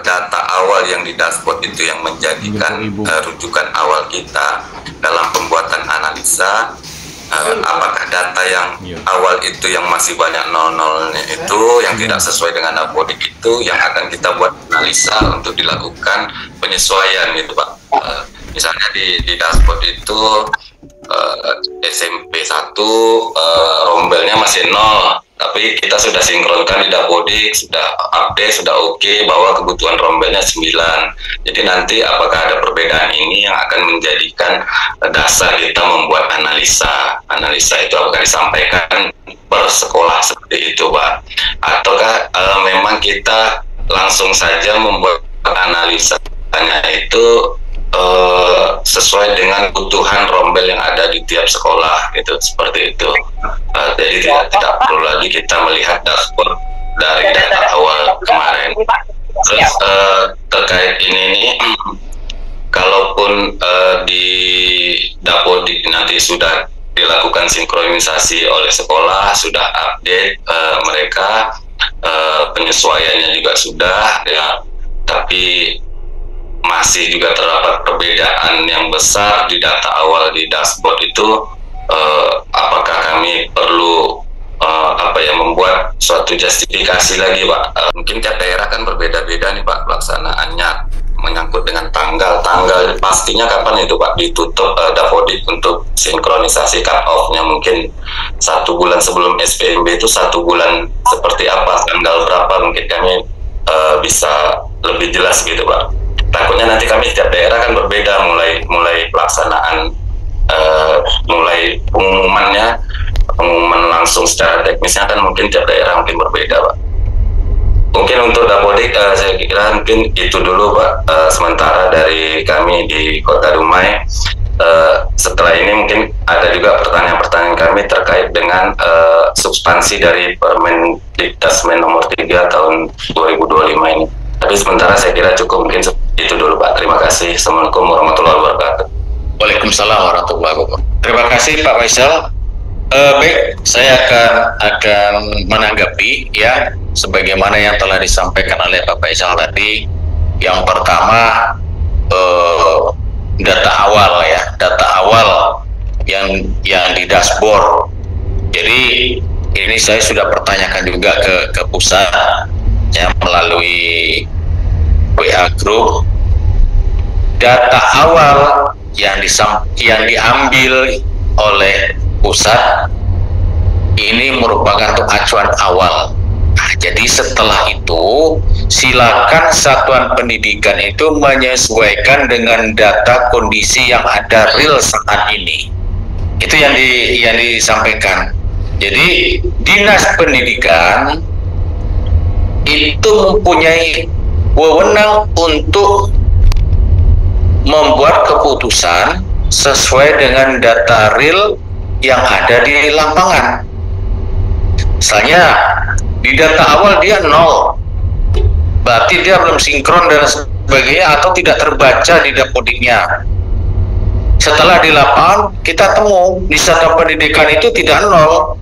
data awal yang di dashboard itu yang menjadikan rujukan awal kita dalam pembuatan analisa, apakah data yang awal itu yang masih banyak nol-nolnya itu yang tidak sesuai dengan dapodik itu yang akan kita buat analisa untuk dilakukan penyesuaian gitu, Pak. Misalnya di dashboard itu SMP 1 rombelnya masih 0, tapi kita sudah sinkronkan di dapodik, sudah update, sudah oke bahwa kebutuhan rombelnya 9. Jadi nanti apakah ada perbedaan ini yang akan menjadikan dasar kita membuat analisa itu apakah disampaikan per sekolah seperti itu, Pak, ataukah memang kita langsung saja membuat analisanya itu sesuai dengan kebutuhan rombel yang ada di tiap sekolah, gitu, seperti itu. Jadi tidak perlu lagi kita melihat dashboard dari data awal kemarin. Terus terkait ini kalaupun di dapodik nanti sudah dilakukan sinkronisasi oleh sekolah, sudah update mereka, penyesuaiannya juga sudah, ya, tapi masih juga terdapat perbedaan yang besar di data awal di dashboard itu, apakah kami perlu membuat suatu justifikasi lagi, Pak? Mungkin tiap daerah kan berbeda-beda nih, Pak, pelaksanaannya menyangkut dengan tanggal pastinya kapan itu, Pak, ditutup dapodik untuk sinkronisasi cut off-nya. Mungkin 1 bulan sebelum SPMB itu 1 bulan seperti apa, tanggal berapa, mungkin kami bisa lebih jelas gitu, Pak. Takutnya nanti kami setiap daerah kan berbeda, mulai pelaksanaan, mulai pengumuman langsung secara teknisnya kan mungkin tiap daerah mungkin berbeda, Pak. Mungkin untuk dapodik saya kira mungkin itu dulu, Pak, sementara dari kami di Kota Dumai. Setelah ini mungkin ada juga pertanyaan-pertanyaan kami terkait dengan substansi dari Permendikbud nomor 3 tahun 2025 ini. Tapi sementara saya kira cukup, mungkin itu dulu, Pak. Terima kasih. Assalamualaikum warahmatullahi wabarakatuh. Waalaikumsalam warahmatullahi wabarakatuh. Terima kasih, Pak Faisal. Baik, saya akan menanggapi ya sebagaimana yang telah disampaikan oleh Pak Faisal tadi. Yang pertama, data awal yang di dashboard. Jadi ini saya sudah pertanyakan juga ke pusat ya melalui WA group. Data awal yang diambil oleh pusat ini merupakan untuk acuan awal. Nah, jadi setelah itu silakan satuan pendidikan itu menyesuaikan dengan data kondisi yang ada real saat ini. Itu yang disampaikan. Jadi dinas pendidikan itu mempunyai wewenang untuk membuat keputusan sesuai dengan data real yang ada di lapangan. Misalnya di data awal dia 0, berarti dia belum sinkron dan sebagainya atau tidak terbaca di dapodiknya. setelah di lapangan kita temu di satuan pendidikan itu tidak nol.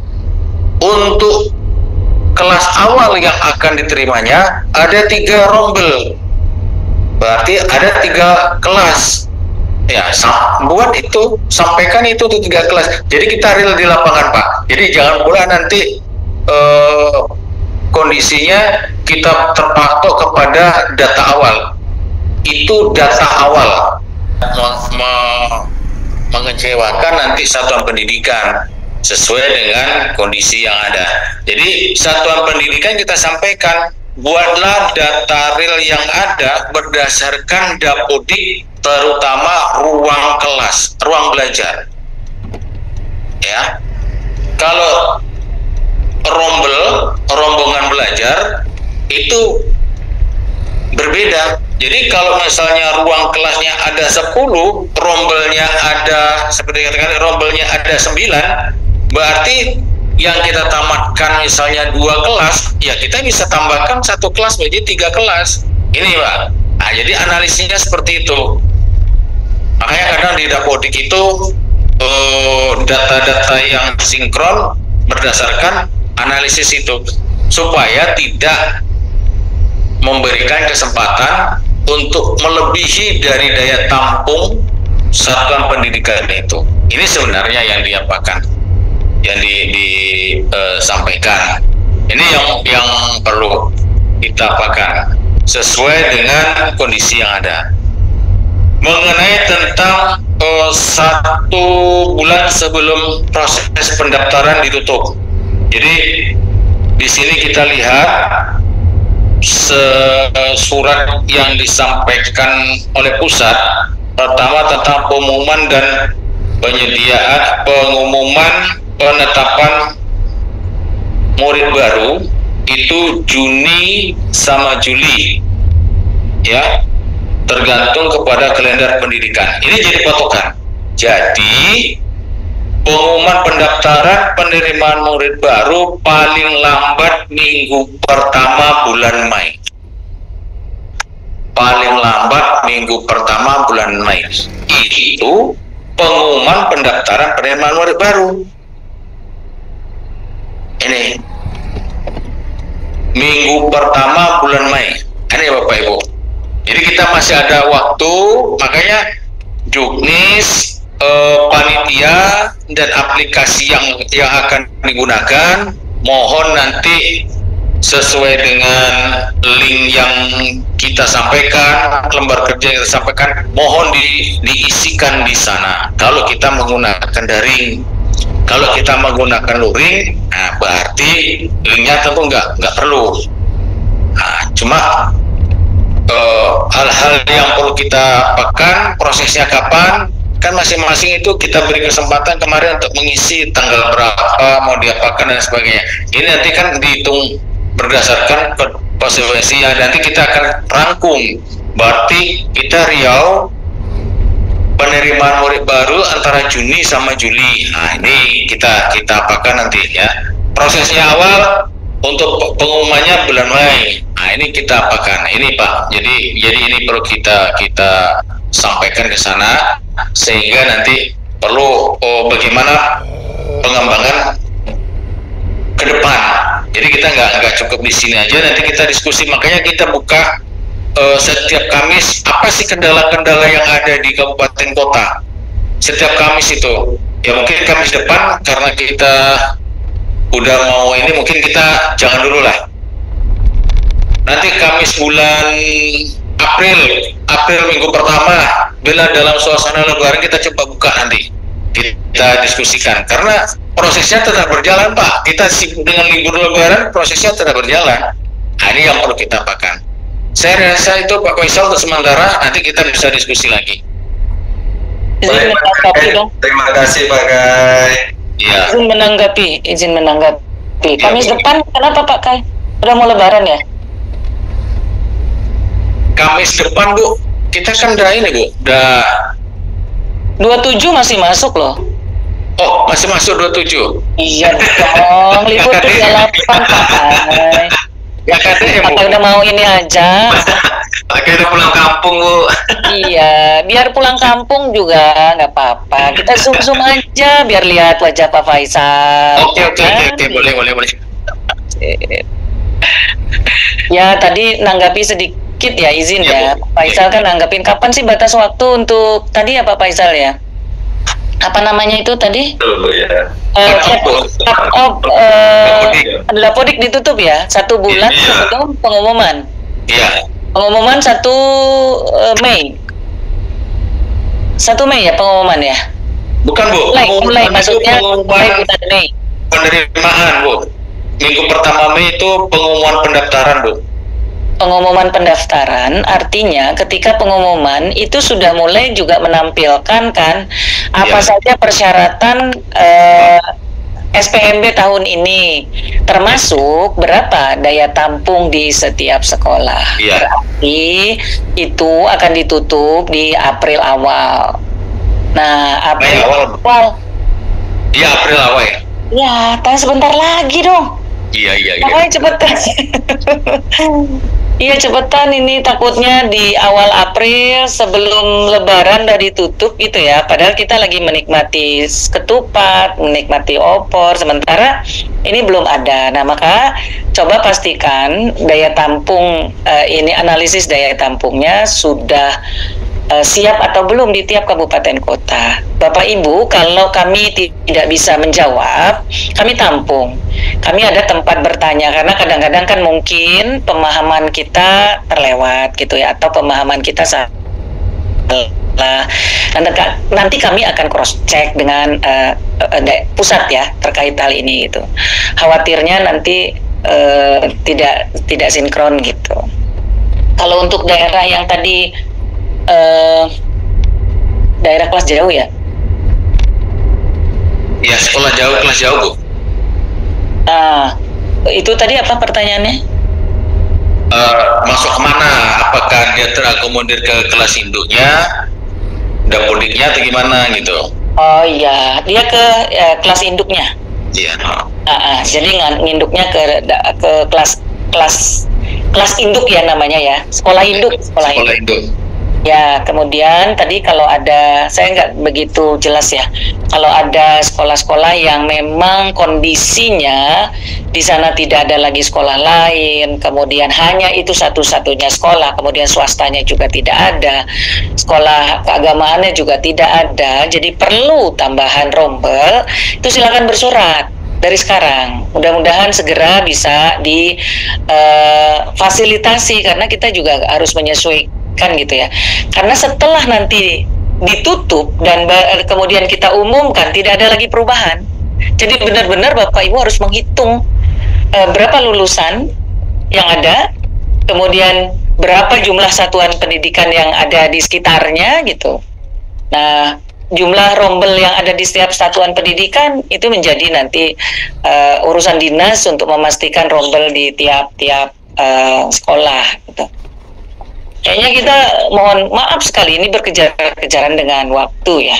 Untuk kelas awal yang akan diterimanya ada 3 rombel, berarti ada 3 kelas ya. Buat itu, sampaikan itu tuh 3 kelas. Jadi kita real di lapangan Pak, jadi jangan pula nanti kondisinya kita terpatok kepada data awal. Itu data awal mengecewakan nanti satuan pendidikan sesuai dengan kondisi yang ada. Jadi satuan pendidikan kita sampaikan, buatlah data real yang ada berdasarkan Dapodik, terutama ruang kelas, ruang belajar. Ya, kalau rombongan belajar itu berbeda. Jadi kalau misalnya ruang kelasnya ada 10, rombelnya ada, seperti katakan rombelnya ada 9, berarti yang kita tamatkan misalnya 2 kelas, ya kita bisa tambahkan 1 kelas menjadi 3 kelas. Ini Pak. Nah, jadi analisisnya seperti itu. Makanya kadang di Dapodik itu data-data yang sinkron berdasarkan analisis itu, supaya tidak memberikan kesempatan untuk melebihi dari daya tampung satuan pendidikan itu. Ini sebenarnya yang diapakan, yang disampaikan. Ini yang perlu kita apakan sesuai dengan kondisi yang ada. Mengenai tentang 1 bulan sebelum proses pendaftaran ditutup. Jadi di sini kita lihat surat yang disampaikan oleh pusat, pertama tentang pengumuman dan pengumuman penetapan murid baru itu Juni sama Juli, ya, tergantung kepada kalender pendidikan. Ini jadi patokan. Jadi pengumuman pendaftaran penerimaan murid baru paling lambat minggu pertama bulan Mei. Paling lambat minggu pertama bulan Mei. Itu pengumuman pendaftaran penerimaan murid baru. Ini minggu pertama bulan Mei. Ini Bapak Ibu. Jadi kita masih ada waktu, makanya Juknis, panitia dan aplikasi yang akan digunakan, mohon nanti sesuai dengan link yang kita sampaikan, lembar kerja yang kita sampaikan, mohon diisikan di sana. Kalau kita menggunakan daring, kalau kita menggunakan luring, nah berarti linknya tentu nggak perlu. Nah, cuma hal-hal yang perlu kita apakan, prosesnya kapan, kan masing-masing itu kita beri kesempatan kemarin untuk mengisi tanggal berapa mau diapakan dan sebagainya. Ini nanti kan dihitung berdasarkan konsekuensi yang nanti kita akan rangkum. Berarti kita Riau penerimaan murid baru antara Juni sama Juli. Nah ini kita apakan nanti ya. Prosesnya awal untuk pengumumannya bulan Mei. Nah ini kita apakan. Ini Pak. Jadi ini perlu kita sampaikan ke sana, sehingga nanti perlu bagaimana pengembangan ke depan. Jadi kita nggak cukup di sini aja, nanti kita diskusi. Makanya kita buka setiap Kamis, apa sih kendala-kendala yang ada di kabupaten kota setiap Kamis itu. Ya mungkin Kamis depan karena kita udah mau ini, mungkin kita jangan dulu lah. Nanti Kamis bulan April minggu pertama, bila dalam suasana lebaran kita coba buka, nanti kita diskusikan, karena prosesnya tetap berjalan Pak. Kita sibuk dengan libur lebaran, prosesnya tetap berjalan. Nah ini yang perlu kita apakan. Saya rasa itu Pak Faisal untuk sementara, nanti kita bisa diskusi lagi. Terima kasih Pak Kai. Ya. Izin menanggapi. Kamis depan kenapa Pak Kai? Udah mau lebaran ya? Kamis depan Bu, kita kan udah ini Bu, udah 27 masih masuk loh. Oh, masih masuk 27? Iya dong, libur 38 Pak Kai. Ya katanya Bu. Atau udah mau ini aja. Pakai udah pulang kampung, Bu. Iya, biar pulang kampung juga nggak apa-apa. Kita zoom aja biar lihat wajah Pak Faisal. Oke, boleh. Ya, tadi nanggapi sedikit ya, izin ya. Pak Faisal kan nanggapin kapan sih batas waktu untuk tadi ya Pak Faisal ya? Apa namanya itu tadi? Dapodik ditutup ya, 1 bulan sebelum pengumuman. Iya. Pengumuman 1 Mei. 1 Mei ya pengumuman ya? Bukan, Bu. Mulai maksudnya mulai pengumuman bulan Mei. penerimaan, Bu. Minggu pertama Mei itu pengumuman pendaftaran, Bu. Pengumuman pendaftaran artinya ketika pengumuman itu sudah mulai juga menampilkan kan apa saja persyaratan SPMB tahun ini, termasuk berapa daya tampung di setiap sekolah. Berarti itu akan ditutup di April awal. Nah, April awal. Iya, April awal ya. Ya, tapi sebentar lagi dong. Iya. Makanya cepetan. Iya cepetan, ini takutnya di awal April sebelum Lebaran udah ditutup gitu ya. Padahal kita lagi menikmati ketupat, menikmati opor, sementara ini belum ada. Nah maka coba pastikan daya tampung, ini analisis daya tampungnya sudah siap atau belum di tiap kabupaten kota. Bapak Ibu, kalau kami tidak bisa menjawab, kami tampung. Kami ada tempat bertanya, karena kadang-kadang kan mungkin pemahaman kita terlewat gitu ya, atau pemahaman kita salah. Nanti kami akan cross check dengan pusat ya terkait hal ini gitu. Khawatirnya nanti tidak sinkron gitu. Kalau untuk daerah yang tadi daerah kelas jauh ya? Ya, sekolah jauh, kelas jauh, Bu. Nah, itu tadi apa pertanyaannya? Masuk kemana? Apakah dia terakomodir ke kelas induknya, dapodiknya, atau gimana gitu? Oh iya, dia ke kelas induknya. Iya. Jadi nginduknya ke kelas induk ya namanya ya, sekolah induk. Ya, kemudian tadi kalau ada, saya nggak begitu jelas ya, kalau ada sekolah-sekolah yang memang kondisinya di sana tidak ada lagi sekolah lain, kemudian hanya itu satu-satunya sekolah, kemudian swastanya juga tidak ada, sekolah keagamaannya juga tidak ada, jadi perlu tambahan rombel, itu silakan bersurat dari sekarang. Mudah-mudahan segera bisa difasilitasi, karena kita juga harus menyesuaikan gitu ya, karena setelah nanti ditutup dan kemudian kita umumkan tidak ada lagi perubahan, jadi benar-benar Bapak Ibu harus menghitung berapa lulusan yang ada, kemudian berapa jumlah satuan pendidikan yang ada di sekitarnya gitu. Nah, jumlah rombel yang ada di setiap satuan pendidikan itu menjadi nanti urusan dinas untuk memastikan rombel di tiap-tiap sekolah gitu. Kayaknya kita mohon maaf sekali ini berkejar-kejaran dengan waktu ya.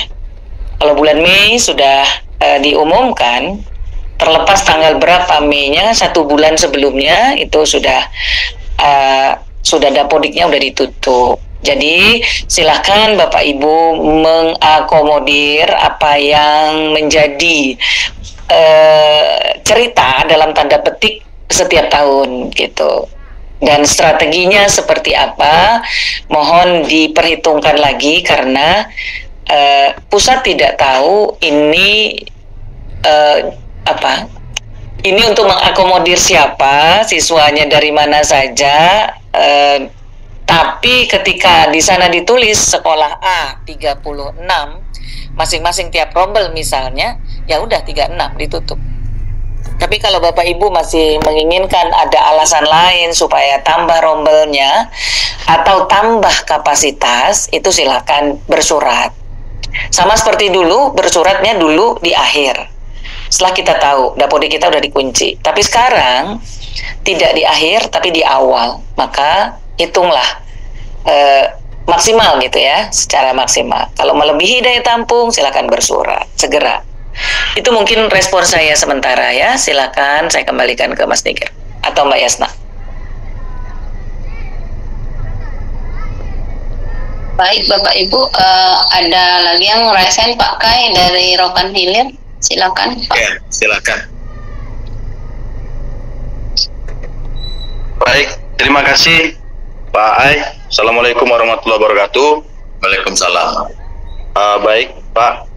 Kalau bulan Mei sudah diumumkan, terlepas tanggal berapa Mei-nya, 1 bulan sebelumnya itu sudah dapodiknya udah ditutup. Jadi silakan Bapak Ibu mengakomodir apa yang menjadi cerita dalam tanda petik setiap tahun gitu. Dan strateginya seperti apa, mohon diperhitungkan lagi, karena pusat tidak tahu ini ini untuk mengakomodir siapa, siswanya dari mana saja, tapi ketika di sana ditulis sekolah A 36, masing-masing tiap rombel misalnya, ya udah 36 ditutup. Tapi kalau Bapak Ibu masih menginginkan ada alasan lain supaya tambah rombelnya atau tambah kapasitas, itu silakan bersurat. Sama seperti dulu, bersuratnya dulu di akhir. Setelah kita tahu dapodik kita udah dikunci. Tapi sekarang tidak di akhir tapi di awal. Maka hitunglah maksimal gitu ya, secara maksimal. Kalau melebihi daya tampung silakan bersurat segera. Itu mungkin respon saya sementara ya. Silakan saya kembalikan ke Mas Nigir atau Mbak Yasna. Baik Bapak Ibu, ada lagi yang resen Pak Kai dari Rokan Hilir, silakan Pak. Ya, silakan. Baik, terima kasih Pak Ai. Assalamualaikum warahmatullahi wabarakatuh. Waalaikumsalam. Baik Pak,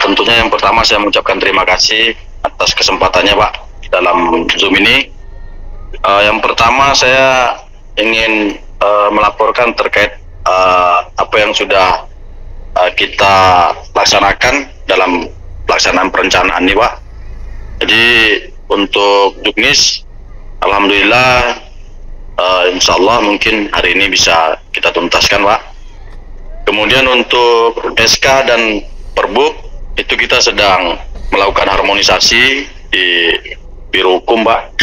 tentunya yang pertama saya mengucapkan terima kasih atas kesempatannya Pak dalam Zoom ini. Yang pertama saya ingin melaporkan terkait apa yang sudah kita laksanakan dalam pelaksanaan perencanaan ini Pak. Jadi untuk Juknis, alhamdulillah insya Allah mungkin hari ini bisa kita tuntaskan Pak. Kemudian untuk SK dan Perbuk itu kita sedang melakukan harmonisasi di Biro Hukum Pak.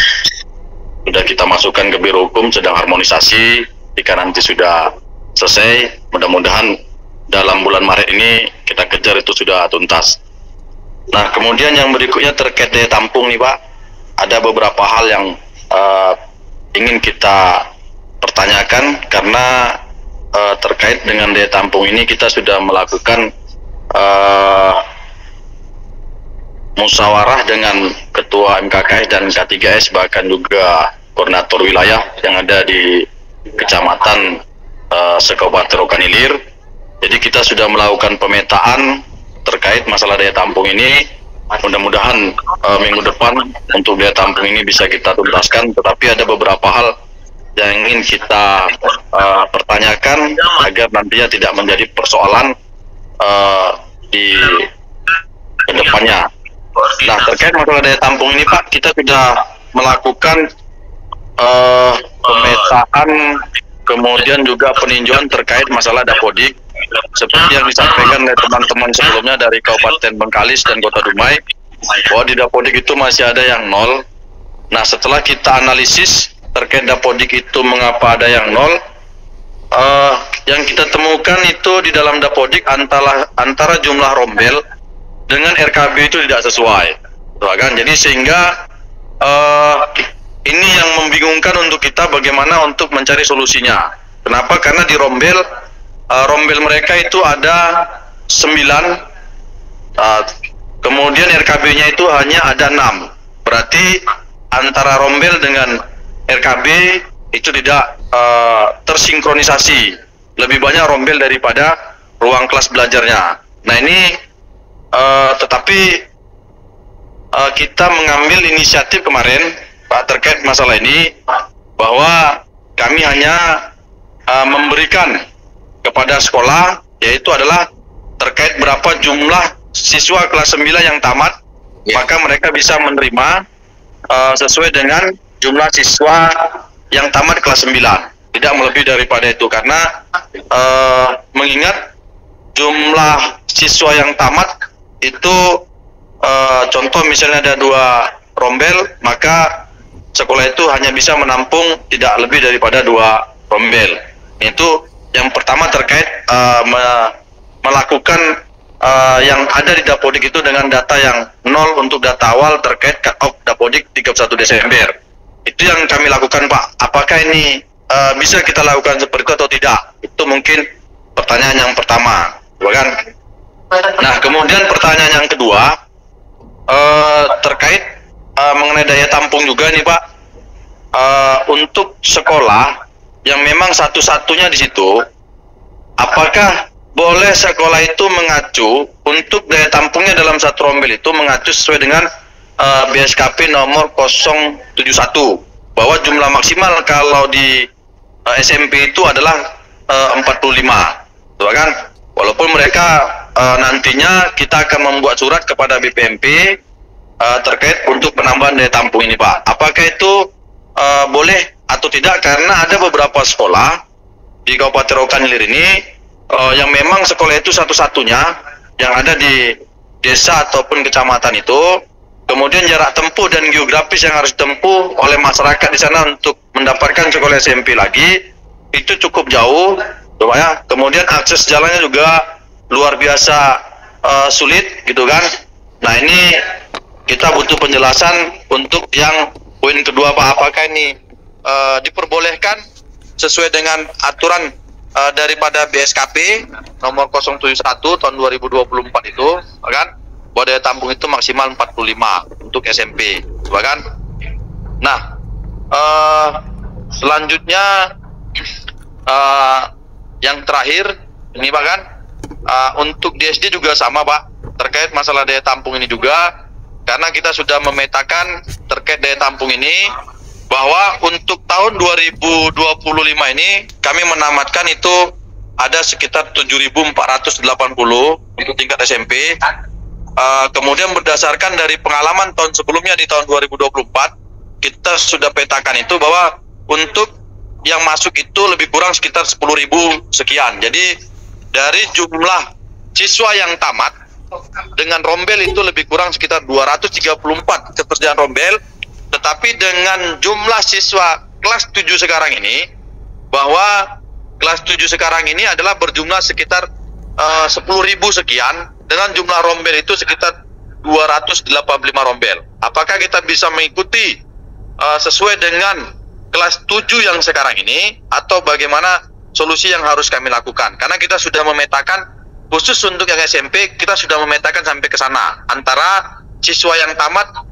Sudah kita masukkan ke Biro Hukum, sedang harmonisasi. Jika nanti sudah selesai, mudah-mudahan dalam bulan Maret ini kita kejar itu sudah tuntas. Nah, kemudian yang berikutnya terkait daya tampung nih Pak, ada beberapa hal yang ingin kita pertanyakan karena terkait dengan daya tampung ini kita sudah melakukan musyawarah dengan Ketua MKKS dan K3S, bahkan juga koordinator wilayah yang ada di Kecamatan Sekabupaten Rokan Hilir. Jadi kita sudah melakukan pemetaan terkait masalah daya tampung ini. Mudah-mudahan minggu depan untuk daya tampung ini bisa kita tuntaskan. Tetapi ada beberapa hal yang ingin kita pertanyakan agar nantinya tidak menjadi persoalan di kedepannya. Nah, terkait masalah daya tampung ini Pak, kita sudah melakukan pemetaan, kemudian juga peninjauan terkait masalah Dapodik seperti yang disampaikan oleh teman-teman sebelumnya dari Kabupaten Bengkalis dan Kota Dumai, bahwa di Dapodik itu masih ada yang nol. Nah, setelah kita analisis terkait Dapodik itu mengapa ada yang nol, yang kita temukan itu di dalam Dapodik antara jumlah rombel dengan RKB itu tidak sesuai, kan? Jadi sehingga ini yang membingungkan untuk kita bagaimana untuk mencari solusinya. Kenapa? Karena di rombel mereka itu ada 9, kemudian RKB-nya itu hanya ada 6. Berarti antara rombel dengan RKB itu tidak tersinkronisasi. Lebih banyak rombel daripada ruang kelas belajarnya. Nah ini tetapi kita mengambil inisiatif kemarin Pak terkait masalah ini, bahwa kami hanya memberikan kepada sekolah, yaitu adalah terkait berapa jumlah siswa kelas 9 yang tamat, maka mereka bisa menerima sesuai dengan jumlah siswa yang tamat kelas 9, tidak melebihi daripada itu. Karena mengingat jumlah siswa yang tamat itu contoh misalnya ada 2 rombel, maka sekolah itu hanya bisa menampung tidak lebih daripada 2 rombel. Itu yang pertama terkait melakukan yang ada di Dapodik itu dengan data yang 0 untuk data awal terkait cut-off Dapodik 31 Desember. Itu yang kami lakukan Pak. Apakah ini bisa kita lakukan seperti itu atau tidak? Itu mungkin pertanyaan yang pertama, bukan? Nah, kemudian pertanyaan yang kedua terkait mengenai daya tampung juga nih Pak. Untuk sekolah yang memang satu-satunya di situ, apakah boleh sekolah itu mengacu untuk daya tampungnya dalam satu rombel itu mengacu sesuai dengan BSKP nomor 071, bahwa jumlah maksimal kalau di SMP itu adalah 45, kan? Walaupun mereka nantinya kita akan membuat surat kepada BPMP terkait untuk penambahan daya tampung ini Pak. Apakah itu boleh atau tidak? Karena ada beberapa sekolah di Kabupaten Rokan Hilir ini yang memang sekolah itu satu-satunya yang ada di desa ataupun kecamatan itu. Kemudian jarak tempuh dan geografis yang harus ditempuh oleh masyarakat di sana untuk mendapatkan sekolah SMP lagi itu cukup jauh, ya. Kemudian akses jalannya juga luar biasa sulit, gitu kan? Nah ini kita butuh penjelasan untuk yang poin kedua Pak. Apakah ini diperbolehkan sesuai dengan aturan daripada BSKP nomor 071 tahun 2024 itu, kan, bahwa daya tampung itu maksimal 45 untuk SMP, kan. Nah, selanjutnya yang terakhir ini Pak kan, untuk di SD juga sama Pak, terkait masalah daya tampung ini juga, karena kita sudah memetakan terkait daya tampung ini, bahwa untuk tahun 2025 ini kami menamatkan itu ada sekitar 7.480 untuk tingkat SMP. Kemudian berdasarkan dari pengalaman tahun sebelumnya di tahun 2024, kita sudah petakan itu bahwa untuk yang masuk itu lebih kurang sekitar 10.000 sekian. Jadi dari jumlah siswa yang tamat dengan rombel itu lebih kurang sekitar 234 ketersediaan rombel. Tetapi dengan jumlah siswa kelas 7 sekarang ini, bahwa kelas 7 sekarang ini adalah berjumlah sekitar 10.000 sekian, dengan jumlah rombel itu sekitar 285 rombel. Apakah kita bisa mengikuti sesuai dengan kelas 7 yang sekarang ini, atau bagaimana solusi yang harus kami lakukan? Karena kita sudah memetakan, khusus untuk yang SMP, kita sudah memetakan sampai ke sana, antara siswa yang tamat,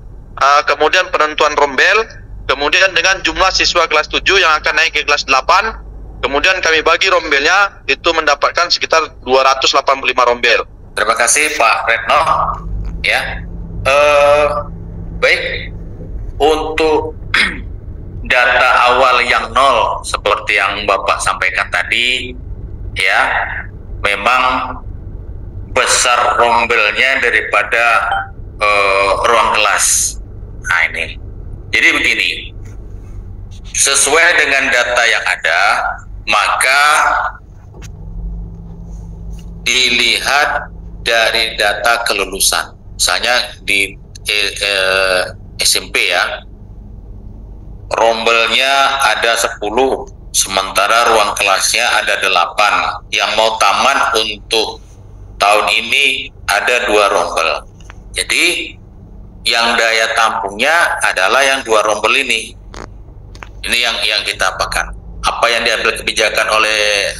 kemudian penentuan rombel, kemudian dengan jumlah siswa kelas 7 yang akan naik ke kelas 8, kemudian kami bagi rombelnya, itu mendapatkan sekitar 285 rombel. Terima kasih Pak Retno. Ya, baik, untuk data awal yang nol seperti yang Bapak sampaikan tadi, ya, memang besar rombelnya daripada ruang kelas. Nah ini, jadi begini, sesuai dengan data yang ada, maka dilihat dari data kelulusan. Misalnya di SMP ya, rombelnya ada 10, sementara ruang kelasnya ada 8. Yang mau tamat untuk tahun ini ada 2 rombel. Jadi yang daya tampungnya adalah yang 2 rombel ini. Ini yang kita apakan. Apa yang diambil kebijakan oleh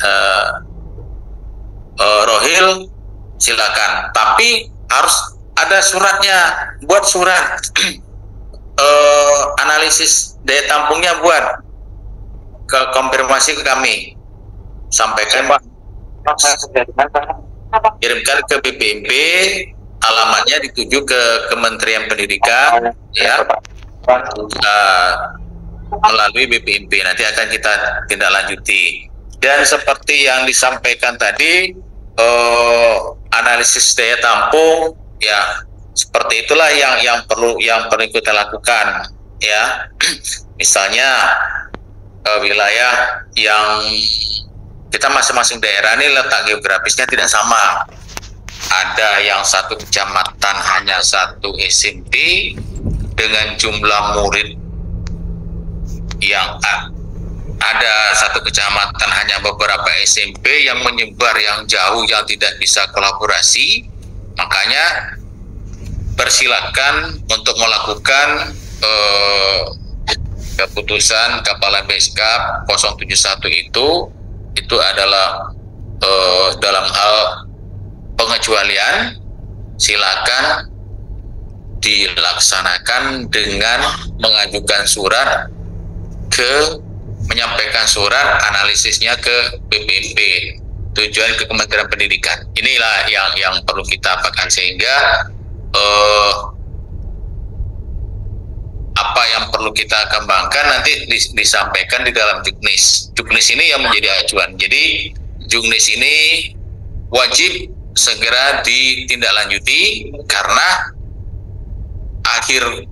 Rohil, silakan. Tapi harus ada suratnya. Buat surat analisis daya tampungnya, buat konfirmasi ke kami. Sampaikan, kirimkan ke BPMP. Alamatnya dituju ke Kementerian Pendidikan, ya, melalui BPMP. Nanti akan kita tindak lanjuti. Dan seperti yang disampaikan tadi, analisis daya tampung, ya, seperti itulah yang perlu kita lakukan, ya. Misalnya wilayah yang kita masing-masing daerah ini letak geografisnya tidak sama. Ada yang satu kecamatan hanya 1 SMP dengan jumlah murid yang ada satu kecamatan hanya beberapa SMP yang menyebar yang jauh, yang tidak bisa kolaborasi. Makanya persilakan untuk melakukan keputusan Kepala Beskap 071 itu adalah dalam hal pengecualian, silakan dilaksanakan dengan mengajukan surat menyampaikan surat analisisnya ke BPMP, tujuan ke Kementerian Pendidikan. Inilah yang perlu kita apakan, sehingga apa yang perlu kita kembangkan nanti disampaikan di dalam juknis. Juknis ini yang menjadi acuan. Jadi juknis ini wajib segera ditindaklanjuti, karena akhir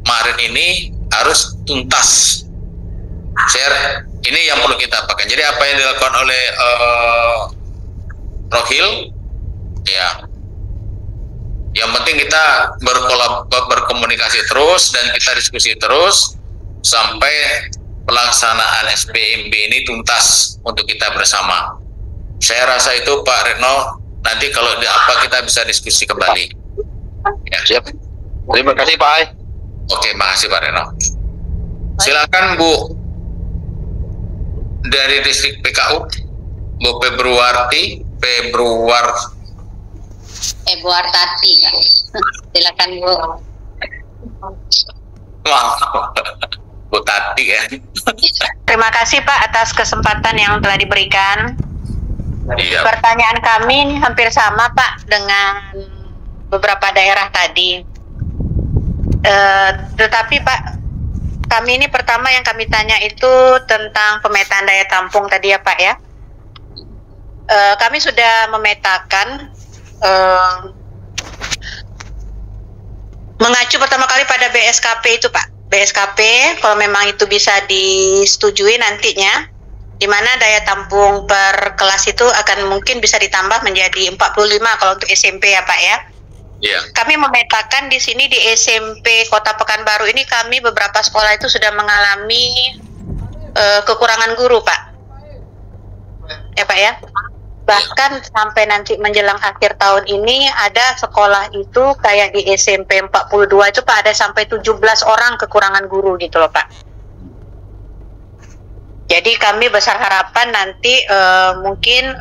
Maret ini harus tuntas. Ini yang perlu kita apakan. Jadi apa yang dilakukan oleh Rohil, ya, yang penting kita berkomunikasi terus dan kita diskusi terus sampai pelaksanaan SPMB ini tuntas untuk kita bersama. Saya rasa itu Pak Retno, nanti kalau ada apa kita bisa diskusi kembali. Ya. Siap. Terima kasih Pak. Oke, makasih Pak Retno. Silakan Bu. dari distrik PKU, Bu Februartati. Kak. Silakan Bu. Wah, Bu Tati ya. Terima kasih Pak atas kesempatan yang telah diberikan. Iya. Pertanyaan kami ini hampir sama Pak dengan beberapa daerah tadi. Tetapi Pak, kami ini pertama yang kami tanya itu tentang pemetaan daya tampung tadi ya Pak ya. Kami sudah memetakan mengacu pertama kali pada BSKP itu Pak. BSKP kalau memang itu bisa disetujui nantinya, di mana daya tampung per kelas itu akan mungkin bisa ditambah menjadi 45 kalau untuk SMP ya Pak ya. Iya. Kami memetakan di sini di SMP Kota Pekanbaru ini kami beberapa sekolah itu sudah mengalami kekurangan guru Pak. Ya Pak ya. Bahkan sampai nanti menjelang akhir tahun ini ada sekolah itu kayak di SMP 42 itu Pak ada sampai 17 orang kekurangan guru gitu loh Pak. Jadi kami besar harapan nanti mungkin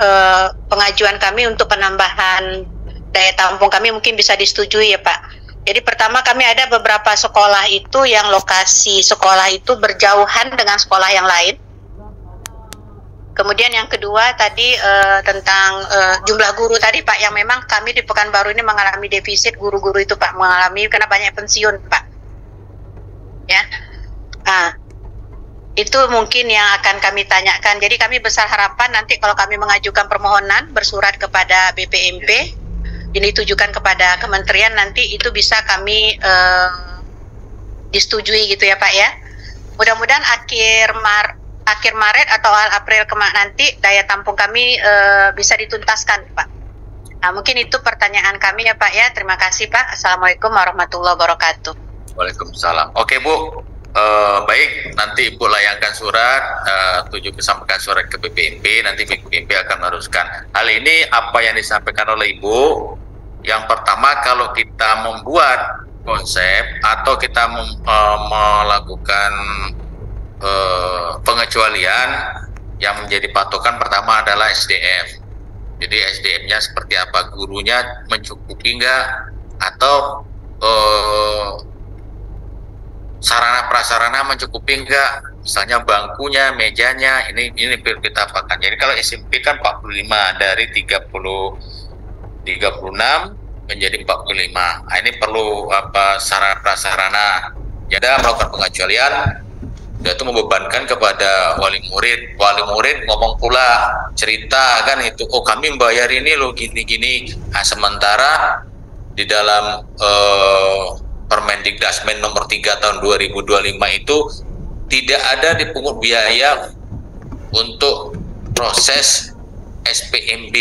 pengajuan kami untuk penambahan daya tampung kami mungkin bisa disetujui ya Pak. Jadi pertama kami ada beberapa sekolah itu yang lokasi sekolah itu berjauhan dengan sekolah yang lain. Kemudian yang kedua tadi tentang jumlah guru tadi Pak, yang memang kami di Pekanbaru ini mengalami defisit guru-guru itu Pak, mengalami karena banyak pensiun Pak. Ya, itu mungkin yang akan kami tanyakan. Jadi kami besar harapan nanti kalau kami mengajukan permohonan bersurat kepada BPMP, ini ditujukan kepada kementerian, nanti itu bisa kami disetujui gitu ya Pak ya. Mudah-mudahan akhir Maret atau awal April nanti daya tampung kami bisa dituntaskan Pak. Nah mungkin itu pertanyaan kami ya Pak ya. Terima kasih Pak. Assalamualaikum warahmatullahi wabarakatuh. Waalaikumsalam. Oke Bu, baik, nanti Ibu layangkan surat, sampaikan surat ke BPMP, nanti BPMP akan meneruskan. Hal ini apa yang disampaikan oleh Ibu, yang pertama kalau kita membuat konsep atau kita melakukan pengecualian yang menjadi patokan pertama adalah SDM. Jadi SDM-nya seperti apa, gurunya mencukupi enggak, atau sarana prasarana mencukupi enggak, misalnya bangkunya, mejanya, ini kita apakan. Jadi kalau SMP kan 45 dari 36 menjadi 45. Nah, ini perlu sarana prasarana. Jadi melakukan pengecualian, itu membebankan kepada wali murid. Wali murid ngomong pula, cerita kan itu, oh kami membayar ini loh gini-gini. Nah, sementara di dalam Permendikdasmen nomor 3 tahun 2025 itu tidak ada dipungut biaya untuk proses SPMB.